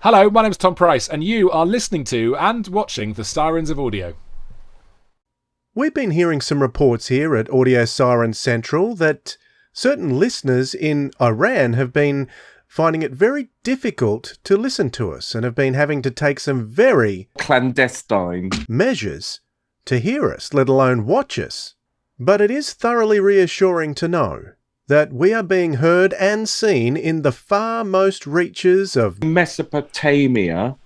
Hello, my name's Tom Price, and you are listening to and watching the Sirens of Audio. We've been hearing some reports here at Audio Siren Central that certain listeners in Iran have been finding it very difficult to listen to us and have been having to take some very clandestine measures to hear us, let alone watch us. But it is thoroughly reassuring to know that we are being heard and seen in the far most reaches of Mesopotamia.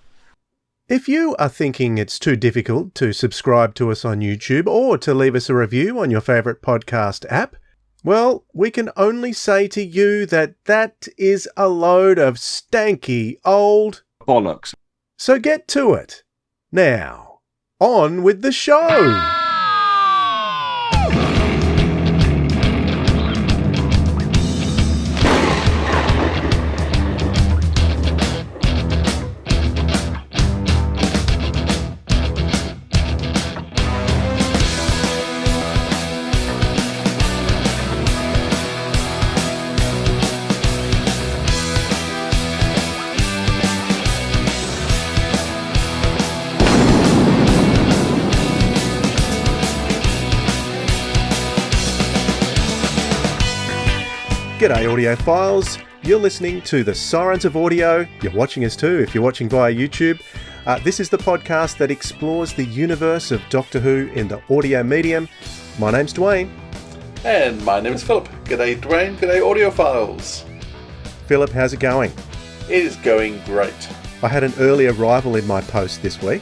If you are thinking it's too difficult to subscribe to us on YouTube or to leave us a review on your favourite podcast app, well, we can only say to you that that is a load of stanky old bollocks. So get to it. Now, on with the show! G'day audiophiles, you're listening to the Sirens of Audio. You're watching us too if you're watching via YouTube. This is the podcast that explores the universe of Doctor Who in the audio medium. My name's Dwayne. And my name is Philip. G'day Dwayne, g'day audiophiles. Philip, how's it going? It is going great. I had an early arrival in my post this week.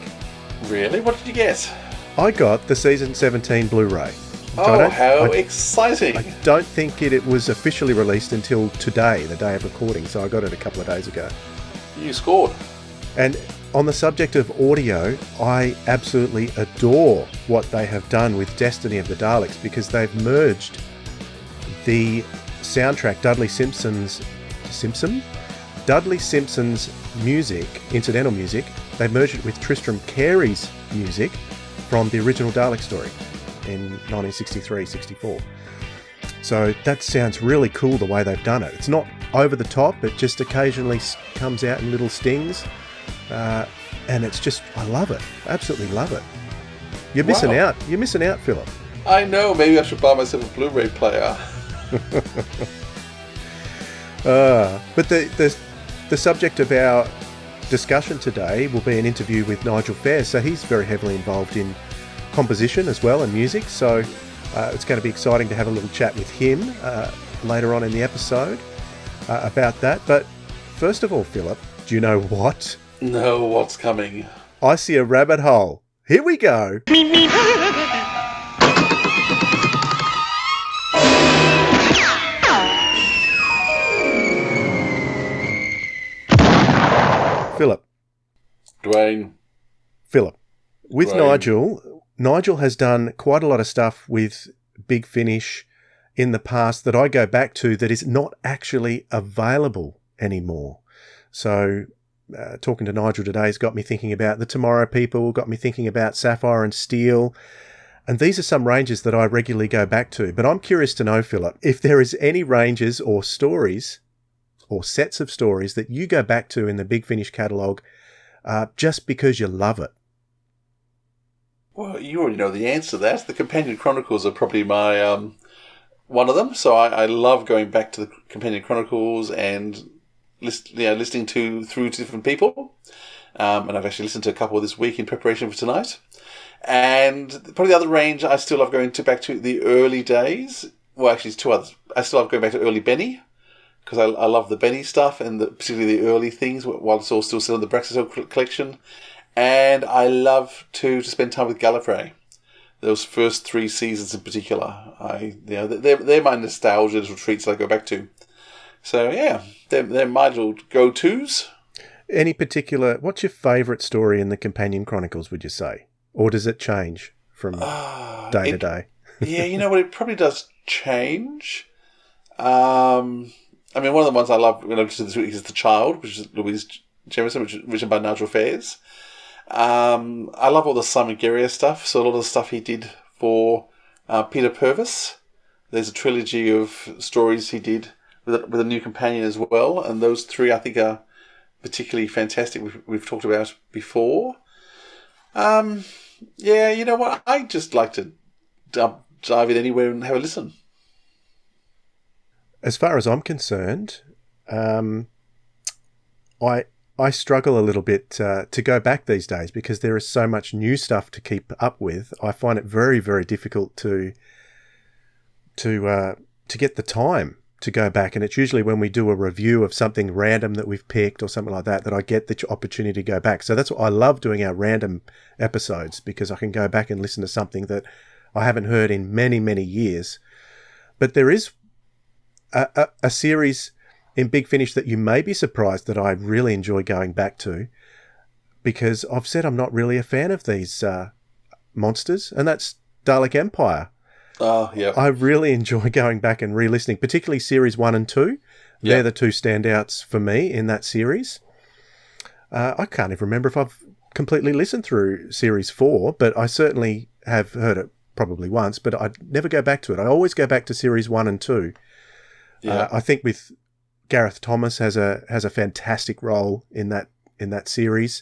Really? What did you get? I got the Season 17 Blu-ray. Oh, how exciting. I don't think it was officially released until today, the day of recording, so I got it a couple of days ago. You scored. And on the subject of audio, I absolutely adore what they have done with Destiny of the Daleks because they've merged the soundtrack, Dudley Simpson's music, incidental music. They merged it with Tristram Carey's music from the original Dalek story in 1963-64. So that sounds really cool the way they've done it. It's not over the top, it just occasionally comes out in little stings. And it's just, I love it. Absolutely love it. You're missing out. You're missing out, Philip. I know, maybe I should buy myself a Blu-ray player. But the subject of our discussion today will be an interview with Nigel Fairs. So he's very heavily involved in composition as well and music, so it's going to be exciting to have a little chat with him later on in the episode about that. But first of all, Philip, do you know what? No, what's coming? I see a rabbit hole. Here we go. Philip. Dwayne. Philip. With Dwayne. Nigel has done quite a lot of stuff with Big Finish in the past that I go back to that is not actually available anymore. So talking to Nigel today has got me thinking about the Tomorrow People, got me thinking about Sapphire and Steel. And these are some ranges that I regularly go back to. But I'm curious to know, Philip, if there is any ranges or stories or sets of stories that you go back to in the Big Finish catalogue just because you love it. Well, you already know the answer to that. The Companion Chronicles are probably my one of them. So I love going back to the Companion Chronicles and listening through to different people. And I've actually listened to a couple this week in preparation for tonight. And probably the other range I still love going back to the early days. Well, actually, it's two others. I still love going back to early Benny because I love the Benny stuff and particularly the early things while it's all still in the Braxton collection. And I love to spend time with Gallifrey. Those first 3 seasons in particular, they're my nostalgia little treats that I go back to. So yeah, they're my little go-tos. Any particular? What's your favourite story in the Companion Chronicles? Would you say, or does it change from day to day? Yeah, you know what? It probably does change. I mean, one of the ones I love when I listen to this week is The Child, which is Louise Jameson, which is written by Nigel Fairs. I love all the Simon Guerrier stuff. So a lot of the stuff he did for Peter Purvis. There's a trilogy of stories he did with a new companion as well, and those three I think are particularly fantastic we've talked about before. Yeah, you know what? I just like to dive in anywhere and have a listen. As far as I'm concerned, I struggle a little bit to go back these days because there is so much new stuff to keep up with. I find it very, very difficult to get the time to go back, and it's usually when we do a review of something random that we've picked or something like that that I get the opportunity to go back. So that's what I love doing, our random episodes, because I can go back and listen to something that I haven't heard in many, many years. But there is a series in Big Finish that you may be surprised that I really enjoy going back to, because I've said I'm not really a fan of these monsters, and that's Dalek Empire. Oh, yeah. I really enjoy going back and re-listening, particularly Series 1 and 2. They're the two standouts for me in that series. I can't even remember if I've completely listened through Series 4, but I certainly have heard it probably once, but I never go back to it. I always go back to Series 1 and 2. Yeah. I think with Gareth Thomas has a fantastic role in that series.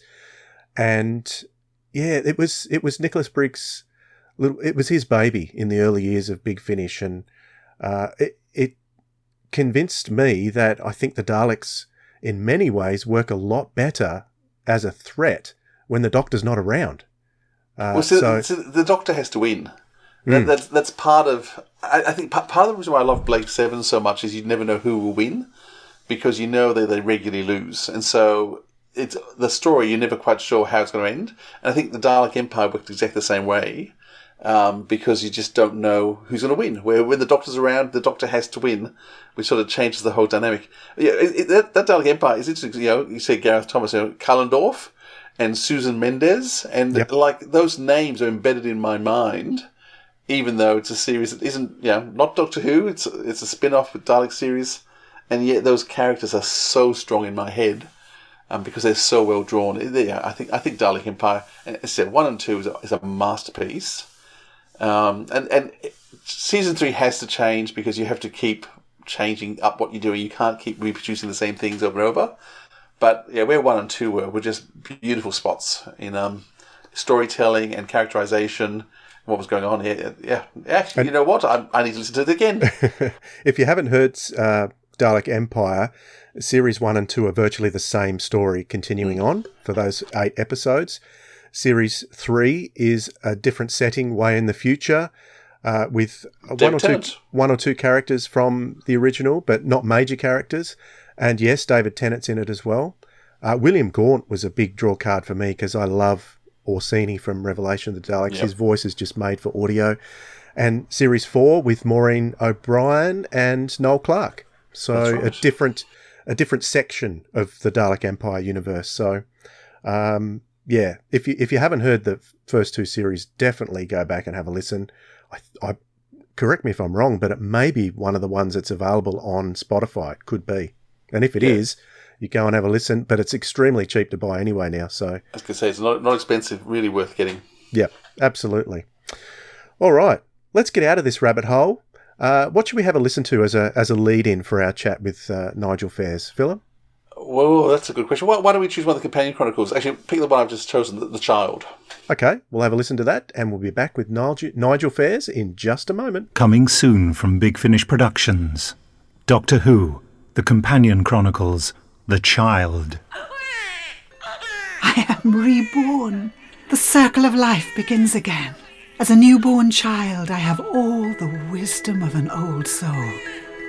And yeah, it was Nicholas Briggs' it was his baby in the early years of Big Finish, and it convinced me that I think the Daleks in many ways work a lot better as a threat when the Doctor's not around. So the Doctor has to win. That's part of. I think part of the reason why I love Blake 7 so much is you never know who will win, because you know they regularly lose, and so it's the story. You're never quite sure how it's going to end. And I think the Dalek Empire worked exactly the same way. Because you just don't know who's going to win. Where when the Doctor's around, the Doctor has to win, which sort of changes the whole dynamic. Yeah, that Dalek Empire is interesting. You say Gareth Thomas, Callendorf, and Susan Mendez, and like those names are embedded in my mind, even though it's a series that isn't, not Doctor Who. It's a spin-off with Dalek series, and yet those characters are so strong in my head. Because they're so well drawn. I think Dalek Empire, and as I said, 1 and 2 is a masterpiece. And season 3 has to change because you have to keep changing up what you're doing. You can't keep reproducing the same things over and over. But yeah, where 1 and 2 were just beautiful spots in storytelling and characterization. What was going on here? Yeah, actually, you know what? I need to listen to it again. If you haven't heard Dalek Empire, Series 1 and 2 are virtually the same story continuing on for those 8 episodes. Series 3 is a different setting way in the future with one or two characters from the original, but not major characters. And yes, David Tennant's in it as well. William Gaunt was a big draw card for me because I love Orsini from Revelation of the Daleks. His voice is just made for audio. And Series 4 with Maureen O'Brien and Noel Clarke. So a different section of the Dalek Empire universe. So yeah, if you haven't heard the first 2 series, definitely go back and have a listen. I correct me if I'm wrong, but it may be one of the ones that's available on Spotify. It could be. And if it is, you go and have a listen, but it's extremely cheap to buy anyway now. So I was going to say, it's not expensive, really worth getting. Yeah, absolutely. All right, let's get out of this rabbit hole. What should we have a listen to as a lead-in for our chat with Nigel Fairs? Philip? Well, that's a good question. Why don't we choose one of the Companion Chronicles? Actually, pick the one I've just chosen, The Child. Okay, we'll have a listen to that, and we'll be back with Nigel Fairs in just a moment. Coming soon from Big Finish Productions. Doctor Who, The Companion Chronicles, The Child. I am reborn. The circle of life begins again. As a newborn child, I have all the wisdom of an old soul,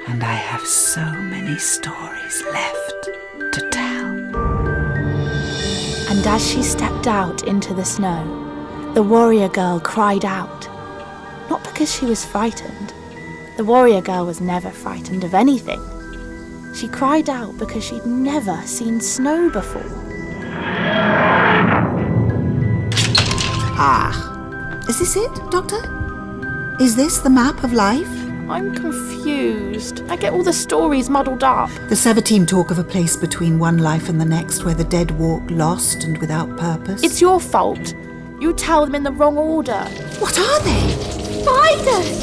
and I have so many stories left to tell. And as she stepped out into the snow, the warrior girl cried out. Not because she was frightened. The warrior girl was never frightened of anything. She cried out because she'd never seen snow before. Ah, is this it, Doctor? Is this the map of life? I'm confused. I get all the stories muddled up. The Sever-team talk of a place between one life and the next where the dead walk lost and without purpose. It's your fault. You tell them in the wrong order. What are they? Spiders!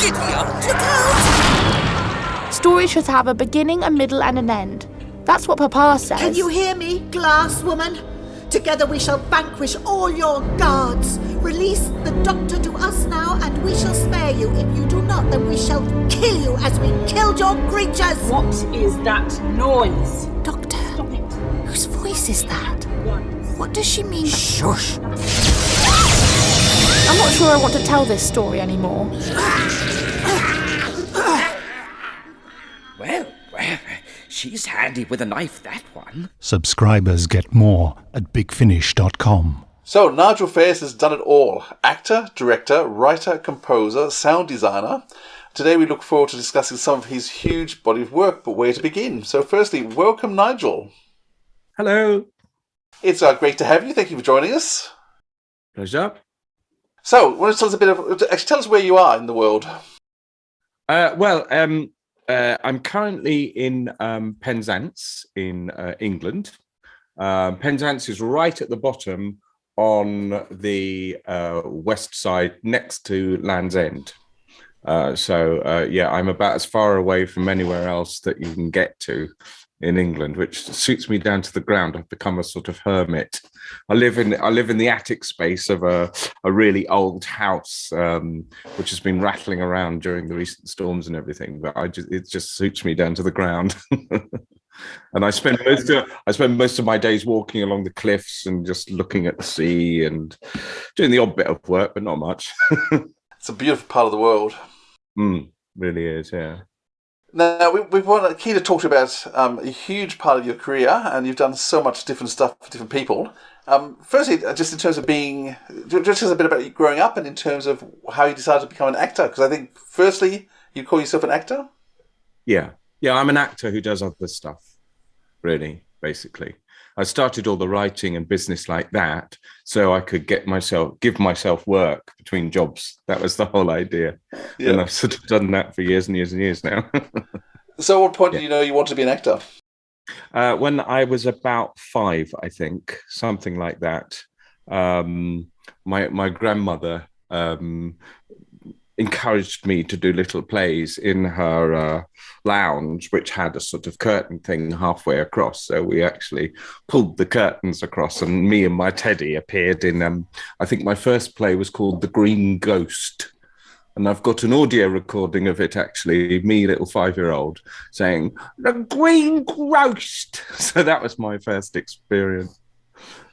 Giddy up! Look out! story should have a beginning, a middle, and an end. That's what Papa says. Can you hear me, glass woman? Together we shall vanquish all your guards. Release the doctor to us now, and we shall spare you. If you do not, then we shall kill you as we killed your creatures. What is that noise? Doctor, Stop it. whose voice is that? What does she mean? Shush! I'm not sure I want to tell this story anymore. Well, she's handy with a knife, that one. Subscribers get more at bigfinish.com. So, Nigel Fairs has done it all. Actor, director, writer, composer, sound designer. Today we look forward to discussing some of his huge body of work, but where to begin? So firstly, welcome Nigel. Hello. It's great to have you. Thank you for joining us. Pleasure. So, want to tell us a bit of... Actually, tell us where you are in the world. I'm currently in Penzance in England. Penzance is right at the bottom on the west side next to Land's End. I'm about as far away from anywhere else that you can get to in England, which suits me down to the ground. I've become a sort of hermit. I live in the attic space of a really old house, which has been rattling around during the recent storms and everything. But it just suits me down to the ground. And I spend most of my days walking along the cliffs and just looking at the sea and doing the odd bit of work, but not much. It's a beautiful part of the world. Really is, yeah. Now, we want Key to talk about a huge part of your career, and you've done so much different stuff for different people. Firstly, just in terms of just a bit about you growing up and in terms of how you decided to become an actor, because I think, firstly, you call yourself an actor? Yeah, I'm an actor who does other stuff, really, basically. I started all the writing and business like that so I could give myself work between jobs. That was the whole idea. Yeah. And I've sort of done that for years and years and years now. So at what point did you know you wanted to be an actor? When I was about 5, I think, something like that. My grandmother encouraged me to do little plays in her lounge, which had a sort of curtain thing halfway across. So we actually pulled the curtains across, and me and my teddy appeared in, I think my first play was called The Green Ghost. And I've got an audio recording of it, actually, me, little 5-year-old, saying, "The Green Ghost." So that was my first experience.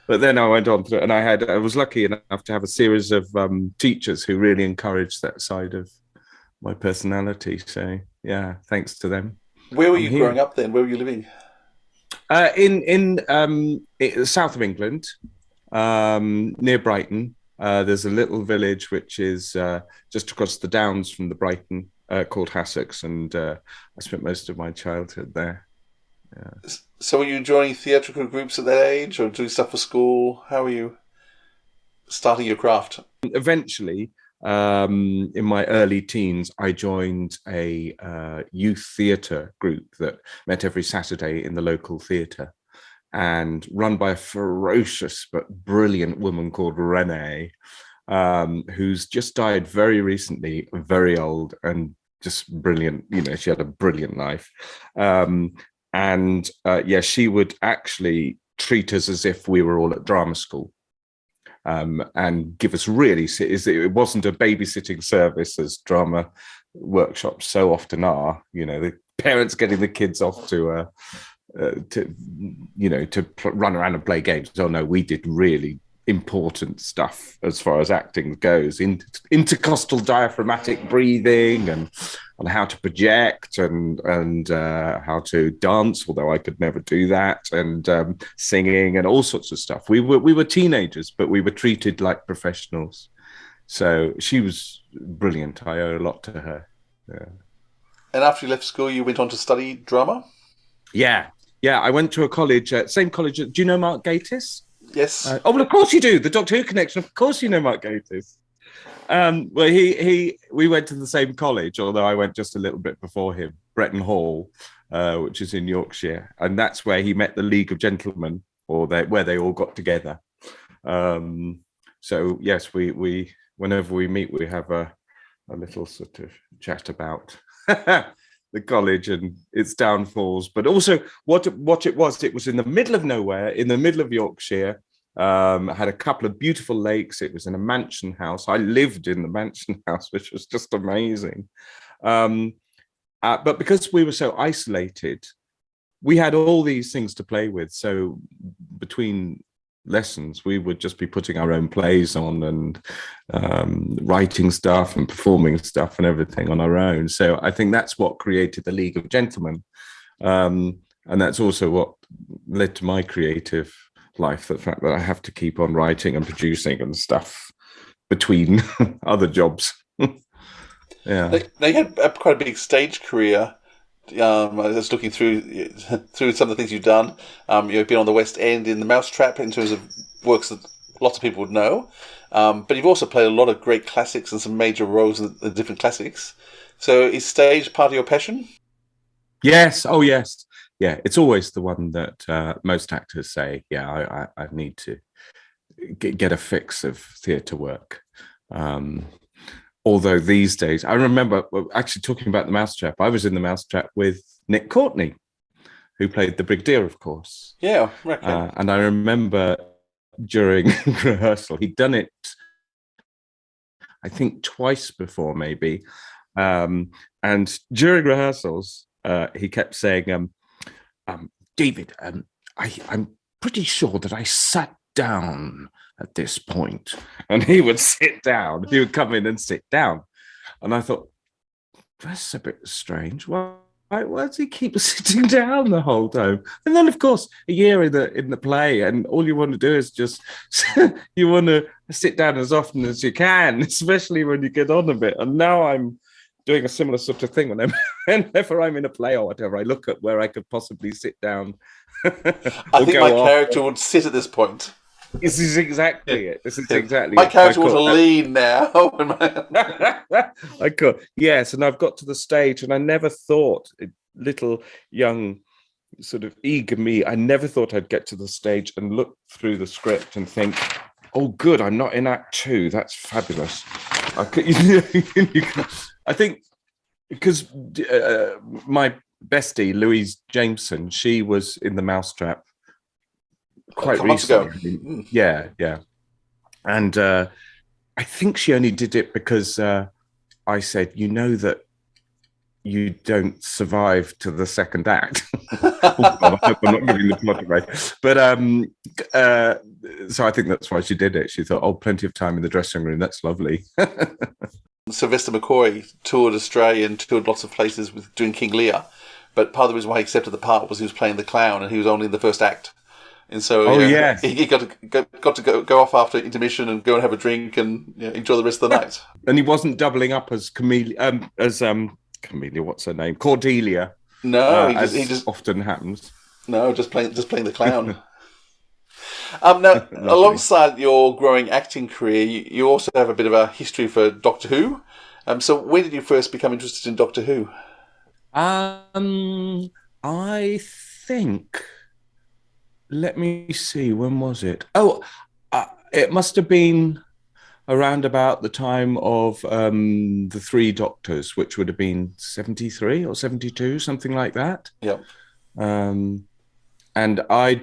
But then I went on to it, and I was lucky enough to have a series of teachers who really encouraged that side of my personality. So yeah, thanks to them. Where were you growing up then? Where were you living? In the south of England, near Brighton. There's a little village which is just across the downs from the Brighton called Hassocks, and I spent most of my childhood there. Yeah. So were you joining theatrical groups at that age or doing stuff for school? How were you starting your craft? Eventually, in my early teens, I joined a youth theatre group that met every Saturday in the local theatre and run by a ferocious but brilliant woman called Renee, who's just died very recently, very old and just brilliant. You know, she had a brilliant life. She would actually treat us as if we were all at drama school, and give us it wasn't a babysitting service as drama workshops so often are. You know, the parents getting the kids off to run around and play games. Oh no, we did really important stuff as far as acting goes, intercostal diaphragmatic breathing and how to project and how to dance, although I could never do that, and singing and all sorts of stuff. We were teenagers, but we were treated like professionals. So she was brilliant. I owe a lot to her. Yeah. And after you left school, you went on to study drama? Yeah. I went to a college, same college. Do you know Mark Gatiss? Yes. Well, of course you do. The Doctor Who connection. Of course you know Mark Gatiss. We went to the same college, although I went just a little bit before him, Bretton Hall, which is in Yorkshire, and that's where he met the League of Gentlemen, where they all got together. So yes, we whenever we meet, we have a little sort of chat about the college and its downfalls, but also what it was in the middle of nowhere, in the middle of Yorkshire. Had a couple of beautiful lakes. It was in a mansion house. I lived in the mansion house, which was just amazing. But because we were so isolated, we had all these things to play with. So between lessons, we would just be putting our own plays on and writing stuff and performing stuff and everything on our own. So I think that's what created the League of Gentlemen. And that's also what led to my creative life, the fact that I have to keep on writing and producing and stuff between other jobs. Yeah. They had quite a big stage career. I was looking through some of the things you've done. You've been on the West End in The Mousetrap in terms of works that lots of people would know. But you've also played a lot of great classics and some major roles in the different classics. So is stage part of your passion? Yes. Oh, yes. Yeah, it's always the one that most actors say, yeah, I need to get a fix of theatre work. Although these days, I remember actually talking about The Mousetrap. I was in The Mousetrap with Nick Courtney, who played the Brigadier, of course. Yeah, and I remember during rehearsal, he'd done it, I think, twice before, maybe. And during rehearsals, he kept saying, David, I'm pretty sure that I sat down at this point. And he would sit down. He would come in and sit down. And I thought, that's a bit strange. Why does he keep sitting down the whole time? And then, of course, a year in the play, and all you want to do is just you want to sit down as often as you can, especially when you get on a bit. And now I'm doing a similar sort of thing whenever I'm in a play or whatever. I look at where I could possibly sit down. I think my character would sit at this point. This is exactly it. This is exactly my character was lean now. I could, yes, and I've got to the stage, and I never thought, little young, sort of eager me, I never thought I'd get to the stage and look through the script and think, oh, good, I'm not in Act 2. That's fabulous. I think because my bestie Louise Jameson, she was in The Mousetrap quite recently. Yeah. And I think she only did it because I said, you know that you don't survive to the second act. Oh, God, I hope I'm not giving the plot away. But so I think that's why she did it. She thought, oh, plenty of time in the dressing room. That's lovely. Sylvester McCoy toured Australia and toured lots of places with doing King Lear. But part of the reason why he accepted the part was he was playing the clown and he was only in the first act. And so he got to go off after intermission and go and have a drink and enjoy the rest of the night. And he wasn't doubling up as Camelia, what's her name? Cordelia. No, he just often happens. No, just playing the clown. Now, alongside your growing acting career, you also have a bit of a history for Doctor Who. So when did you first become interested in Doctor Who? I think, let me see, when was it? Oh, it must have been around about the time of the Three Doctors, which would have been 73 or 72, something like that. Yep. And I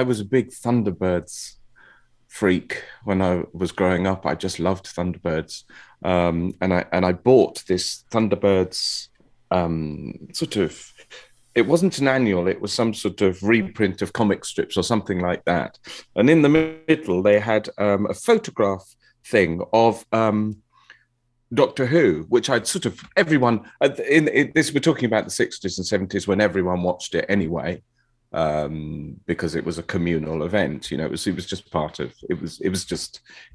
was a big Thunderbirds freak when I was growing up. I just loved Thunderbirds. And I bought this Thunderbirds sort of, it wasn't an annual, it was some sort of reprint of comic strips or something like that. And in the middle, they had a photograph thing of Doctor Who, which I'd sort of, everyone, in this, we're talking about the 60s and 70s when everyone watched it anyway, because it was a communal event, it was just part of, it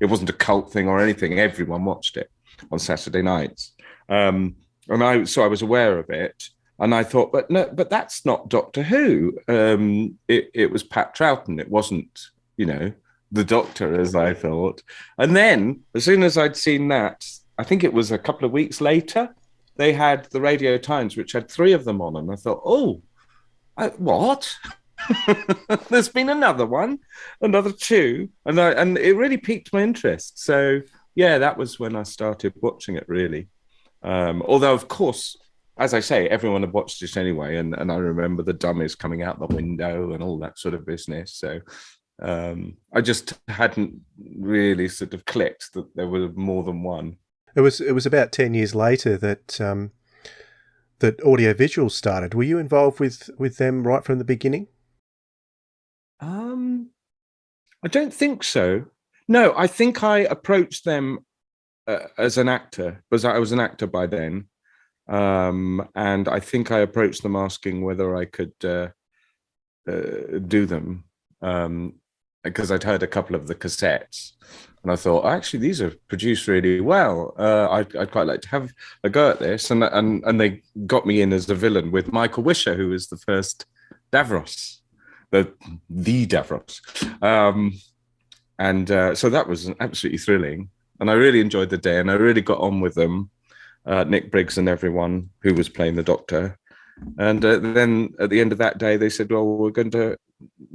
wasn't a cult thing or anything, everyone watched it on Saturday nights. And I was aware of it. And I thought, but that's not Doctor Who. It was Pat Troughton. It wasn't, the Doctor, as I thought. And then, as soon as I'd seen that, I think it was a couple of weeks later, they had the Radio Times, which had 3 of them on. And I thought, what? There's been another one, another 2. And it really piqued my interest. So, yeah, that was when I started watching it, really. Although, of course, as I say, everyone had watched it anyway, and I remember the dummies coming out the window and all that sort of business. So I just hadn't really sort of clicked that there were more than one. It was about 10 years later that that audiovisual started. Were you involved with them right from the beginning? I don't think so. No, I think I approached them as an actor, because I was an actor by then. And I think I approached them asking whether I could do them, because I'd heard a couple of the cassettes, and I thought, actually, these are produced really well. I'd quite like to have a go at this, and they got me in as the villain with Michael Wisher, who was the first Davros, the Davros, and so that was absolutely thrilling, and I really enjoyed the day, and I really got on with them. Nick Briggs and everyone who was playing the Doctor. And then at the end of that day, they said, well, we're going to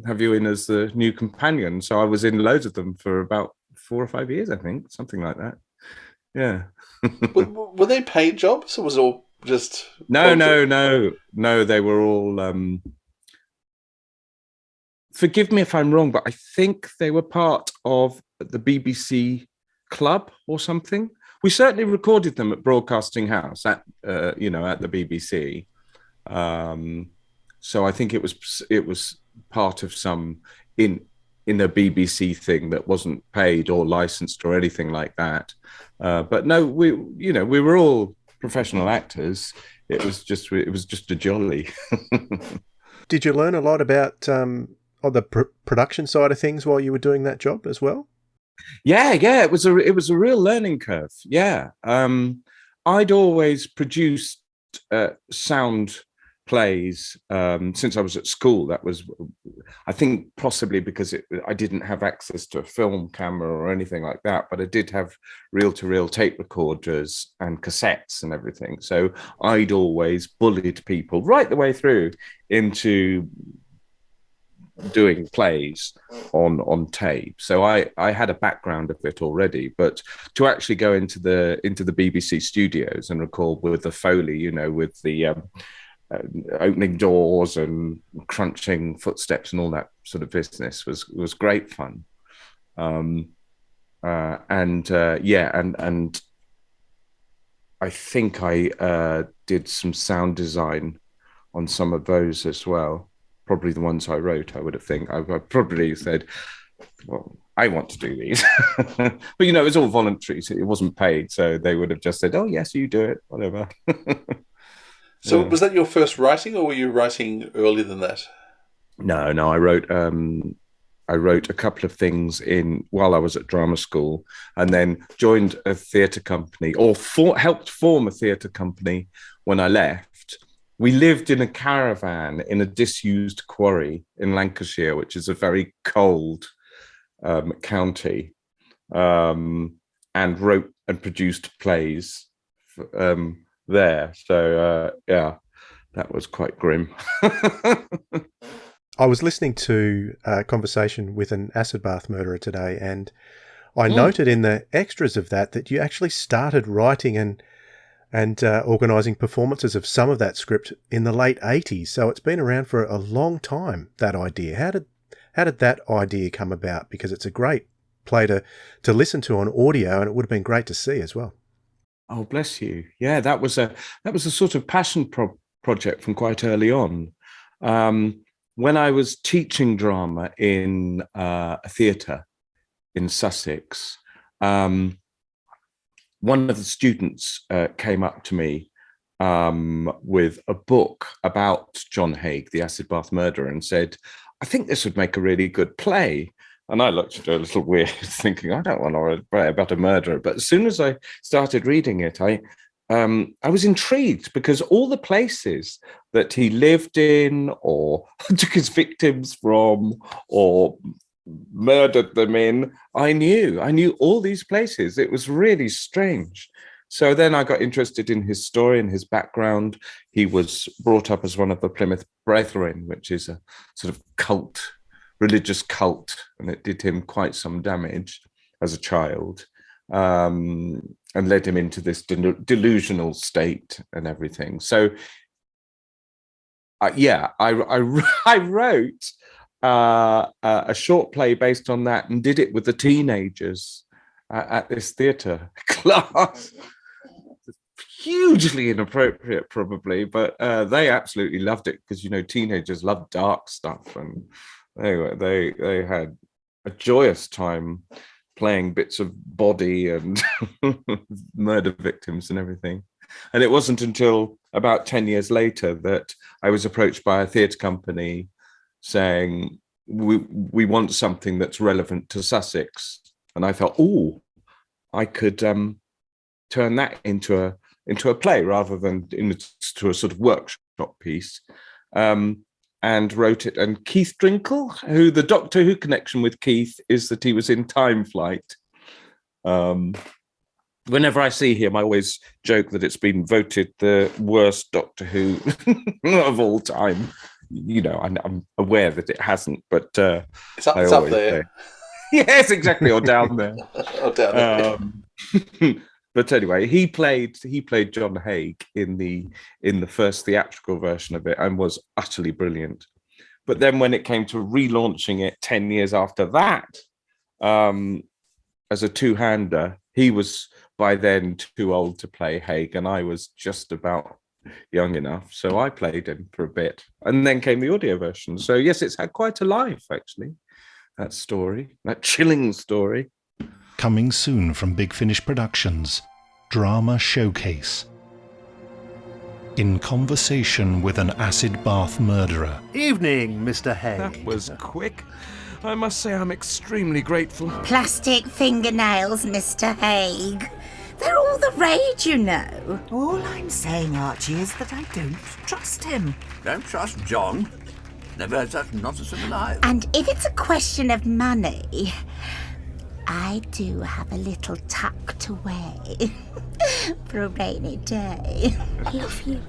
have you in as the new companion. So I was in loads of them for about 4 or 5 years, I think, something like that. Yeah. Were they paid jobs, or was it all just... No, they were all... Forgive me if I'm wrong, but I think they were part of the BBC Club or something. We certainly recorded them at Broadcasting House at at the BBC. So I think it was part of some in a BBC thing that wasn't paid or licensed or anything like that. But no, we were all professional actors. It was just a jolly. Did you learn a lot about on the production side of things while you were doing that job as well? Yeah, it was a real learning curve. Yeah, I'd always produced sound plays since I was at school. That was, I think, possibly because I didn't have access to a film camera or anything like that, but I did have reel-to-reel tape recorders and cassettes and everything. So I'd always bullied people right the way through into doing plays on tape. So I had a background of it already, but to actually go into the BBC studios and record with the Foley, with the opening doors and crunching footsteps and all that sort of business was great fun. And I think I did some sound design on some of those as well. Probably the ones I wrote, I would have think. I probably said, well, I want to do these. But, it was all voluntary, so it wasn't paid. So they would have just said, oh, yes, you do it, whatever. So was that your first writing, or were you writing earlier than that? No, I wrote a couple of things while I was at drama school, and then joined a theatre company, or helped form a theatre company when I left. We lived in a caravan in a disused quarry in Lancashire, which is a very cold county, and wrote and produced plays there. So, that was quite grim. I was listening to a conversation with an acid bath murderer today, and I noted in the extras of that you actually started writing and organising performances of some of that script in the late 80s. So it's been around for a long time, that idea. How did that idea come about? Because it's a great play to listen to on audio, and it would have been great to see as well. Oh, bless you. Yeah, that was a sort of passion project from quite early on. When I was teaching drama in a theatre in Sussex, one of the students came up to me with a book about John Haig, the acid bath murderer, and said, I think this would make a really good play. And I looked at her a little weird, thinking, I don't want to write a play about a murderer. But as soon as I started reading it, I was intrigued, because all the places that he lived in or took his victims from or murdered them in, I knew all these places. It was really strange. So then I got interested in his story and his background. He was brought up as one of the Plymouth Brethren, which is a sort of religious cult, and it did him quite some damage as a child. led him into this delusional state and everything. So, I wrote a short play based on that and did it with the teenagers at this theatre class. Hugely inappropriate, probably, but they absolutely loved it because, you know, teenagers love dark stuff, and they had a joyous time playing bits of body and murder victims and everything. And it wasn't until about 10 years later that I was approached by a theatre company saying, we want something that's relevant to Sussex. And I thought, oh, I could turn that into a play rather than into a sort of workshop piece. And wrote it. And Keith Drinkle, who the Doctor Who connection with Keith is that he was in Time Flight. Whenever I see him, I always joke that it's been voted the worst Doctor Who of all time. You know, I'm aware that it hasn't, but it's up there. Yes, exactly, or down there. Or down there. But anyway, he played John Haig in the first theatrical version of it and was utterly brilliant. But then when it came to relaunching it 10 years after that, as a two-hander, he was by then too old to play Haig, and I was just about young enough. So I played him for a bit. And then came the audio version. So yes, it's had quite a life, actually, that story, that chilling story. Coming soon from Big Finish Productions, Drama Showcase. In conversation with an acid bath murderer. Evening, Mr. Haig. That was quick. I must say I'm extremely grateful. Plastic fingernails, Mr. Haig. They're all the rage, you know. All I'm saying, Archie, is that I don't trust him. Don't trust John. Never had such nonsense in my life. And if it's a question of money, I do have a little tucked away for a rainy day. I love you.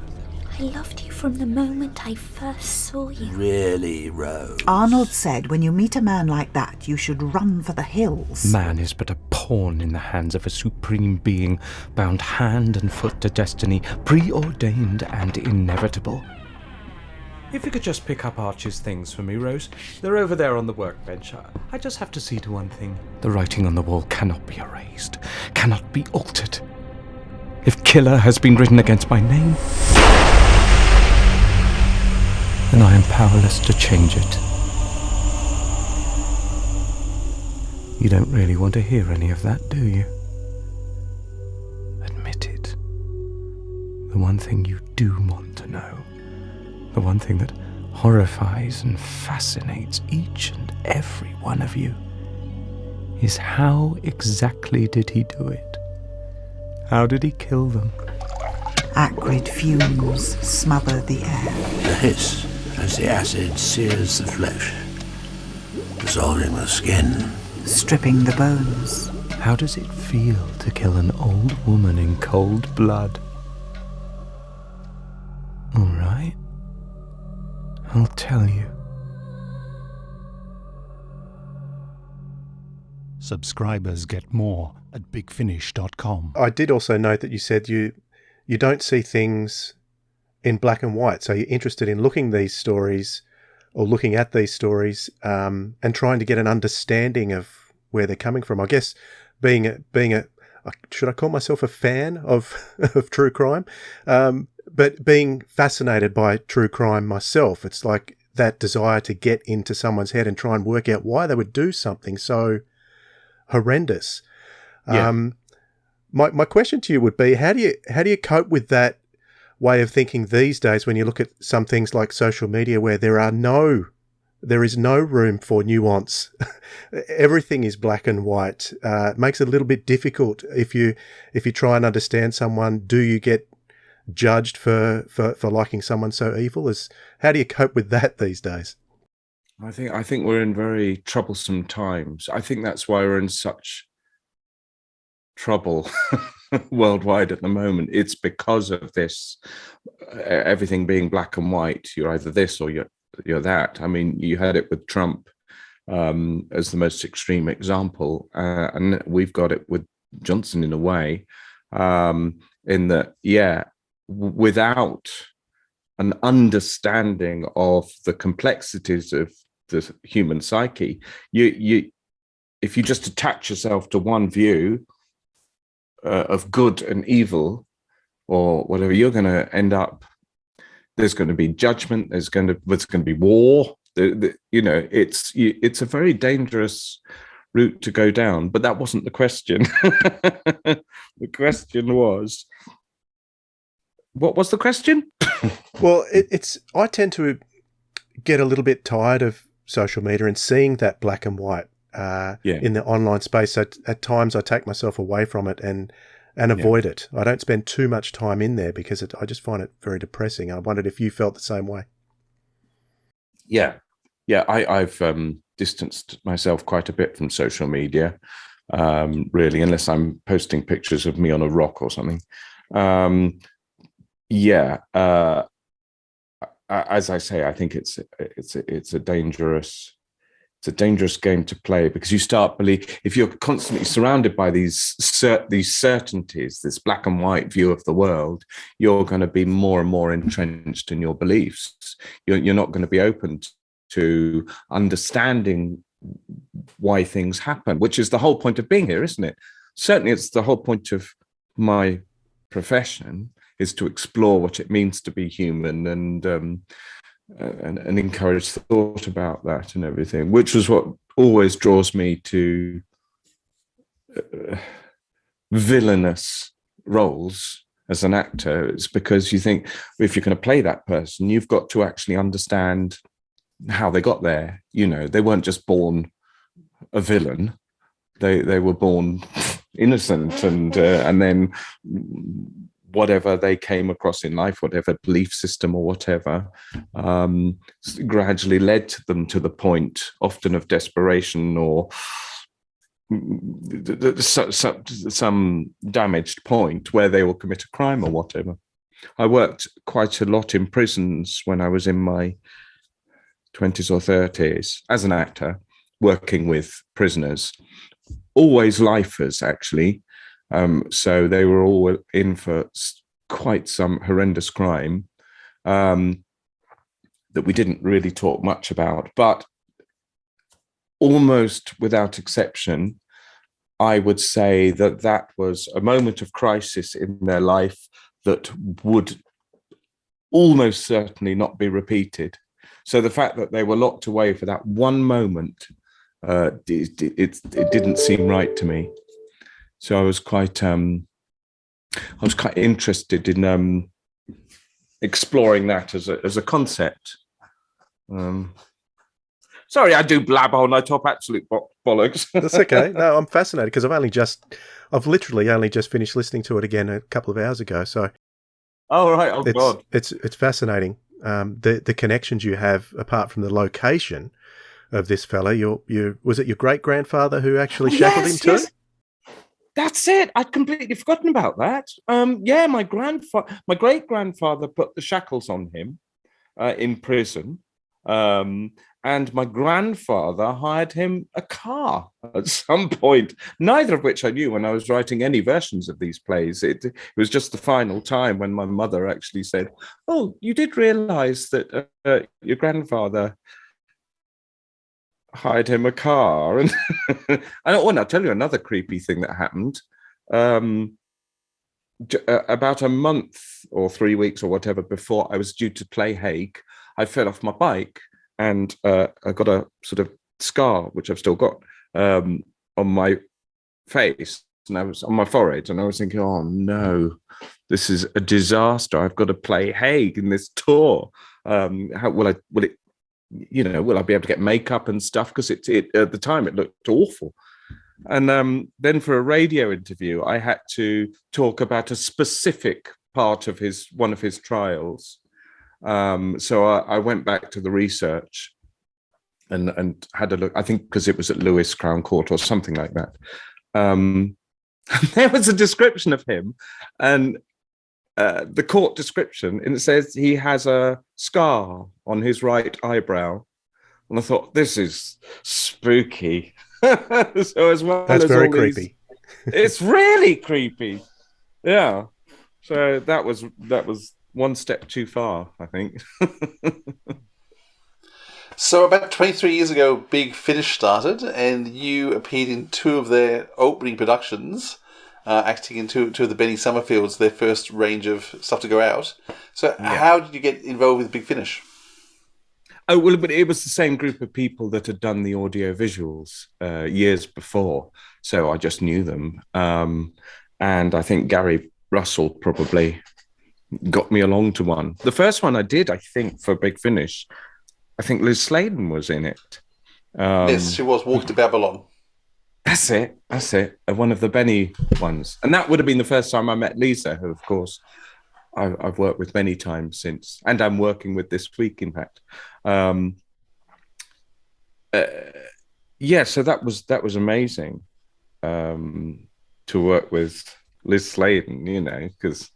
I loved you from the moment I first saw you. Really, Rose? Arnold said when you meet a man like that, you should run for the hills. Man is but a pawn in the hands of a supreme being, bound hand and foot to destiny, preordained and inevitable. If you could just pick up Archie's things for me, Rose. They're over there on the workbench. I just have to see to one thing. The writing on the wall cannot be erased, cannot be altered. If killer has been written against my name, then I am powerless to change it. You don't really want to hear any of that, do you? Admit it. The one thing you do want to know, the one thing that horrifies and fascinates each and every one of you, is how exactly did he do it? How did he kill them? Acrid fumes smother the air. The hiss as the acid sears the flesh, dissolving the skin, stripping the bones. How does it feel to kill an old woman in cold blood? All right, I'll tell you. Subscribers get more at bigfinish.com. I did also note that you said you don't see things in black and white. So you're interested in looking at these stories and trying to get an understanding of where they're coming from. I guess being a should I call myself a fan of true crime? But being fascinated by true crime myself, it's like that desire to get into someone's head and try and work out why they would do something so horrendous. Yeah. My question to you would be, how do you cope with that way of thinking these days when you look at some things like social media where there is no room for nuance? Everything is black and white. It makes it a little bit difficult if you try and understand someone. Do you get judged for liking someone so evil? How do you cope with that these days? I think we're in very troublesome times. I think that's why we're in such trouble worldwide at the moment. It's because of this, everything being black and white. You're either this or you're that. I mean, you had it with Trump as the most extreme example, and we've got it with Johnson in a way. In that, without an understanding of the complexities of the human psyche, you if you just attach yourself to one view of good and evil or whatever, you're going to end up, there's going to be judgment, there's going to be war. It's a very dangerous route to go down, but that wasn't the question. The question was, what was the question? Well, I tend to get a little bit tired of social media and seeing that black and white in the online space. So at times I take myself away from it and avoid it. I don't spend too much time in there because I just find it very depressing. I wondered if you felt the same way. I've distanced myself quite a bit from social media, really, unless I'm posting pictures of me on a rock or something. As I say, I think it's a dangerous game to play, because you start if you're constantly surrounded by these certainties, this black and white view of the world, you're going to be more and more entrenched in your beliefs. You're not going to be open to understanding why things happen, which is the whole point of being here, isn't it? Certainly, it's the whole point of my profession, is to explore what it means to be human and encourage thought about that and everything, which was what always draws me to villainous roles as an actor. It's because you think, if you're going to play that person, you've got to actually understand how they got there. They weren't just born a villain. They were born innocent, and then whatever they came across in life, whatever belief system or whatever, gradually led them to the point, often of desperation or some damaged point, where they will commit a crime or whatever. I worked quite a lot in prisons when I was in my 20s or 30s as an actor, working with prisoners, always lifers, actually. So they were all in for quite some horrendous crime that we didn't really talk much about. But almost without exception, I would say that was a moment of crisis in their life that would almost certainly not be repeated. So the fact that they were locked away for that one moment, it didn't seem right to me. So I was quite interested in exploring that as a concept. Sorry, I do blab on. I top absolute bollocks. That's okay. No, I'm fascinated because I've literally only just finished listening to it again a couple of hours ago. So, oh right, oh god, it's fascinating. The connections you have apart from the location of this fella. Was it your great grandfather who actually shackled him too? Yes. That's it. I'd completely forgotten about that. My great grandfather put the shackles on him in prison. And my grandfather hired him a car at some point, neither of which I knew when I was writing any versions of these plays. It was just the final time when my mother actually said, "Oh, you did realize that your grandfather hired him a car." And I'll tell you another creepy thing that happened. About a month or 3 weeks or whatever before I was due to play Haig, I fell off my bike. And I got a sort of scar, which I've still got, on my face, and I was on my forehead, and I was thinking, "Oh no, this is a disaster! I've got to play Haig in this tour. How will I be able to get makeup and stuff?" Because it at the time it looked awful. And then for a radio interview, I had to talk about a specific part of one of his trials. So I went back to the research and had a look, I think because it was at Lewis Crown Court or something like that. There was a description of him, and the court description, and it says he has a scar on his right eyebrow. And I thought, this is spooky. So as well, that's as very all creepy. It's really creepy. Yeah. So that was one step too far, I think. So about 23 years ago, Big Finish started, and you appeared in 2 of their opening productions, acting in two of the Benny Summerfields, their first range of stuff to go out. So how did you get involved with Big Finish? Oh, well, but it was the same group of people that had done the audio visuals years before, so I just knew them. And I think Gary Russell probably got me along to one. The first one I did, I think, for Big Finish, I think Liz Sladen was in it. Yes, she was. Walk to Babylon. That's it. One of the Benny ones. And that would have been the first time I met Lisa, who, of course, I've worked with many times since. And I'm working with this week, in fact. So that was amazing to work with Liz Sladen, because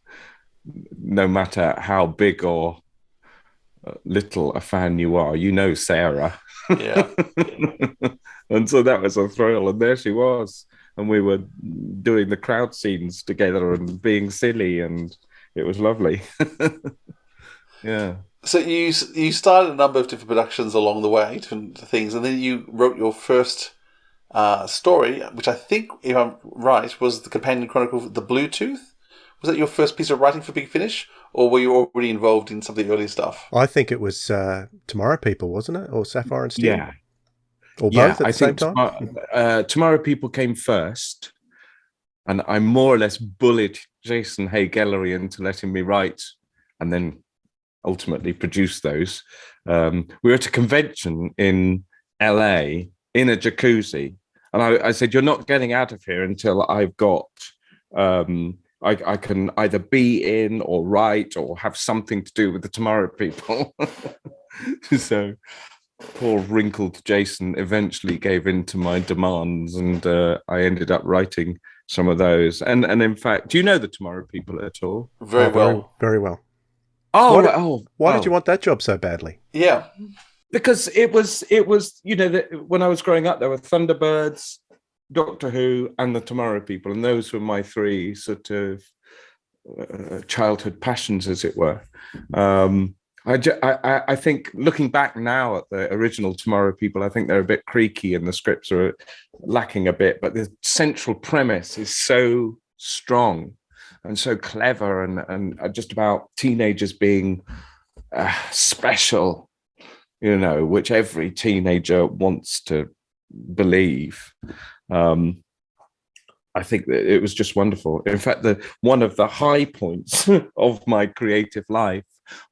no matter how big or little a fan you are, Sarah. Yeah. And so that was a thrill. And there she was. And we were doing the crowd scenes together and being silly, and it was lovely. Yeah. So you started a number of different productions along the way, different things, and then you wrote your first story, which I think, if I'm right, was the companion chronicle, The Bluetooth. Was that your first piece of writing for Big Finish, or were you already involved in some of the early stuff? I think it was Tomorrow People, wasn't it? Or Sapphire and Steel? Yeah. Or both at the same time? Tomorrow People came first, and I more or less bullied Jason Hay-Gellery into letting me write and then ultimately produce those. We were at a convention in LA in a jacuzzi, and I said, "You're not getting out of here until I've got... I can either be in or write or have something to do with the Tomorrow People." So poor wrinkled Jason eventually gave in to my demands, and I ended up writing some of those. And in fact, do you know the Tomorrow People at all? Very well. Very well. Why did you want that job so badly? Yeah. Because it was when I was growing up, there were Thunderbirds, Doctor Who, and the Tomorrow People, and those were my 3 sort of childhood passions, as it were. I think, looking back now at the original Tomorrow People, I think they're a bit creaky and the scripts are lacking a bit, but the central premise is so strong and so clever, and just about teenagers being special, which every teenager wants to believe. I think that it was just wonderful. In fact, one of the high points of my creative life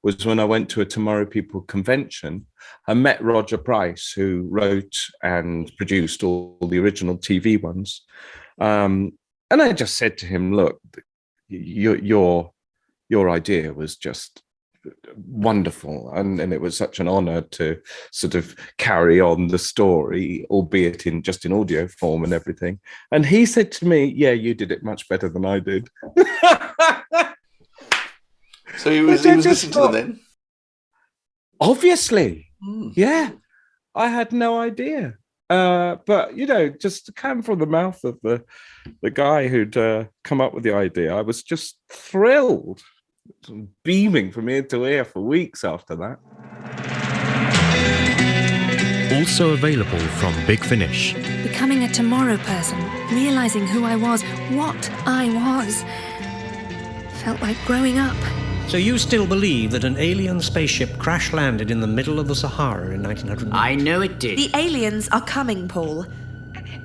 was when I went to a Tomorrow People convention. I met Roger Price, who wrote and produced all the original TV ones. And I just said to him, "Look, your idea was just wonderful, and it was such an honor to sort of carry on the story, albeit in audio form and everything." And he said to me, "Yeah, you did it much better than I did." So he was listening to them then? Obviously. Yeah. I had no idea. But, just to come from the mouth of the guy who'd come up with the idea, I was just thrilled, beaming from ear to ear for weeks after that. Also available from Big Finish. Becoming a tomorrow person, realising who I was, what I was, felt like growing up. So you still believe that an alien spaceship crash-landed in the middle of the Sahara in 1909? I know it did. The aliens are coming, Paul.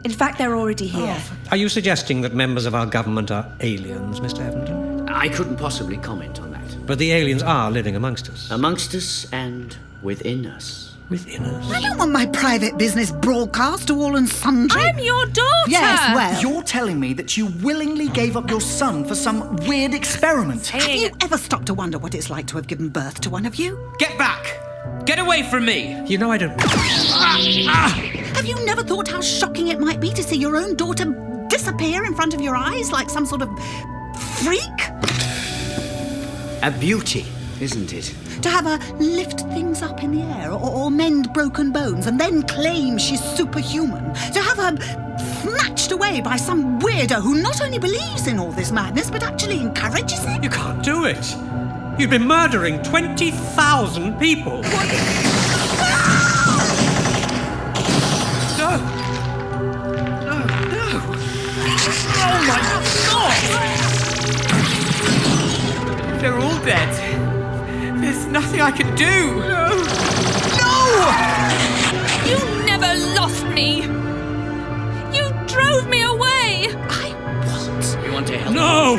In fact, they're already here. Are you suggesting that members of our government are aliens, Mr. Evington? I couldn't possibly comment on that. But the aliens are living amongst us. Amongst us and within us. Within us? I don't want my private business broadcast to all and sundry. I'm your daughter! Yes, well... You're telling me that you willingly gave up your son for some weird experiment. Have you ever stopped to wonder what it's like to have given birth to one of you? Get back! Get away from me! You know I don't... Have you never thought how shocking it might be to see your own daughter disappear in front of your eyes like some sort of freak? A beauty, isn't it? To have her lift things up in the air or mend broken bones and then claim she's superhuman. To have her snatched away by some weirdo who not only believes in all this madness, but actually encourages it? You can't do it. You've been murdering 20,000 people. No. Oh my God! They're all dead. There's nothing I can do. No! You never lost me. You drove me away. You want to help? No!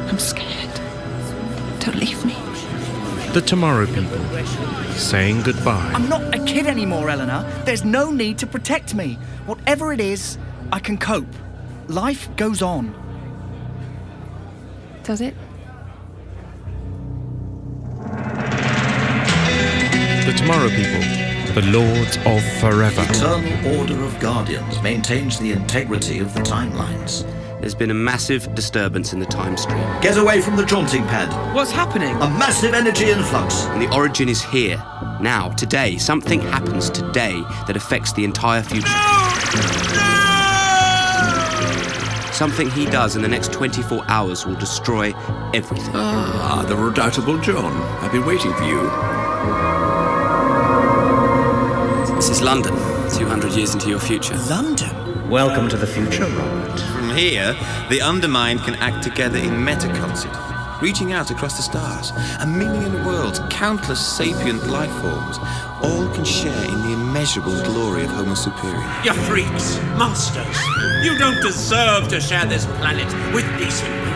I'm scared. Don't leave me. The Tomorrow People, saying goodbye. I'm not a kid anymore, Eleanor. There's no need to protect me. Whatever it is, I can cope. Life goes on. Does it? The Tomorrow People, the Lords of Forever. The Eternal Order of Guardians maintains the integrity of the timelines. There's been a massive disturbance in the time stream. Get away from the jaunting pad. What's happening? A massive energy influx. And the origin is here. Now, today. Something happens today that affects the entire future. Something he does in the next 24 hours will destroy everything. Ah, the redoubtable John. I've been waiting for you. This is London, 200 years into your future. London? Welcome to the future, Robert. From here, the undermined can act together in metaconcert, reaching out across the stars. 1 million worlds, countless sapient life forms, all can share in the immeasurable glory of Homo Superior. You're freaks, monsters. You don't deserve to share this planet with decent people.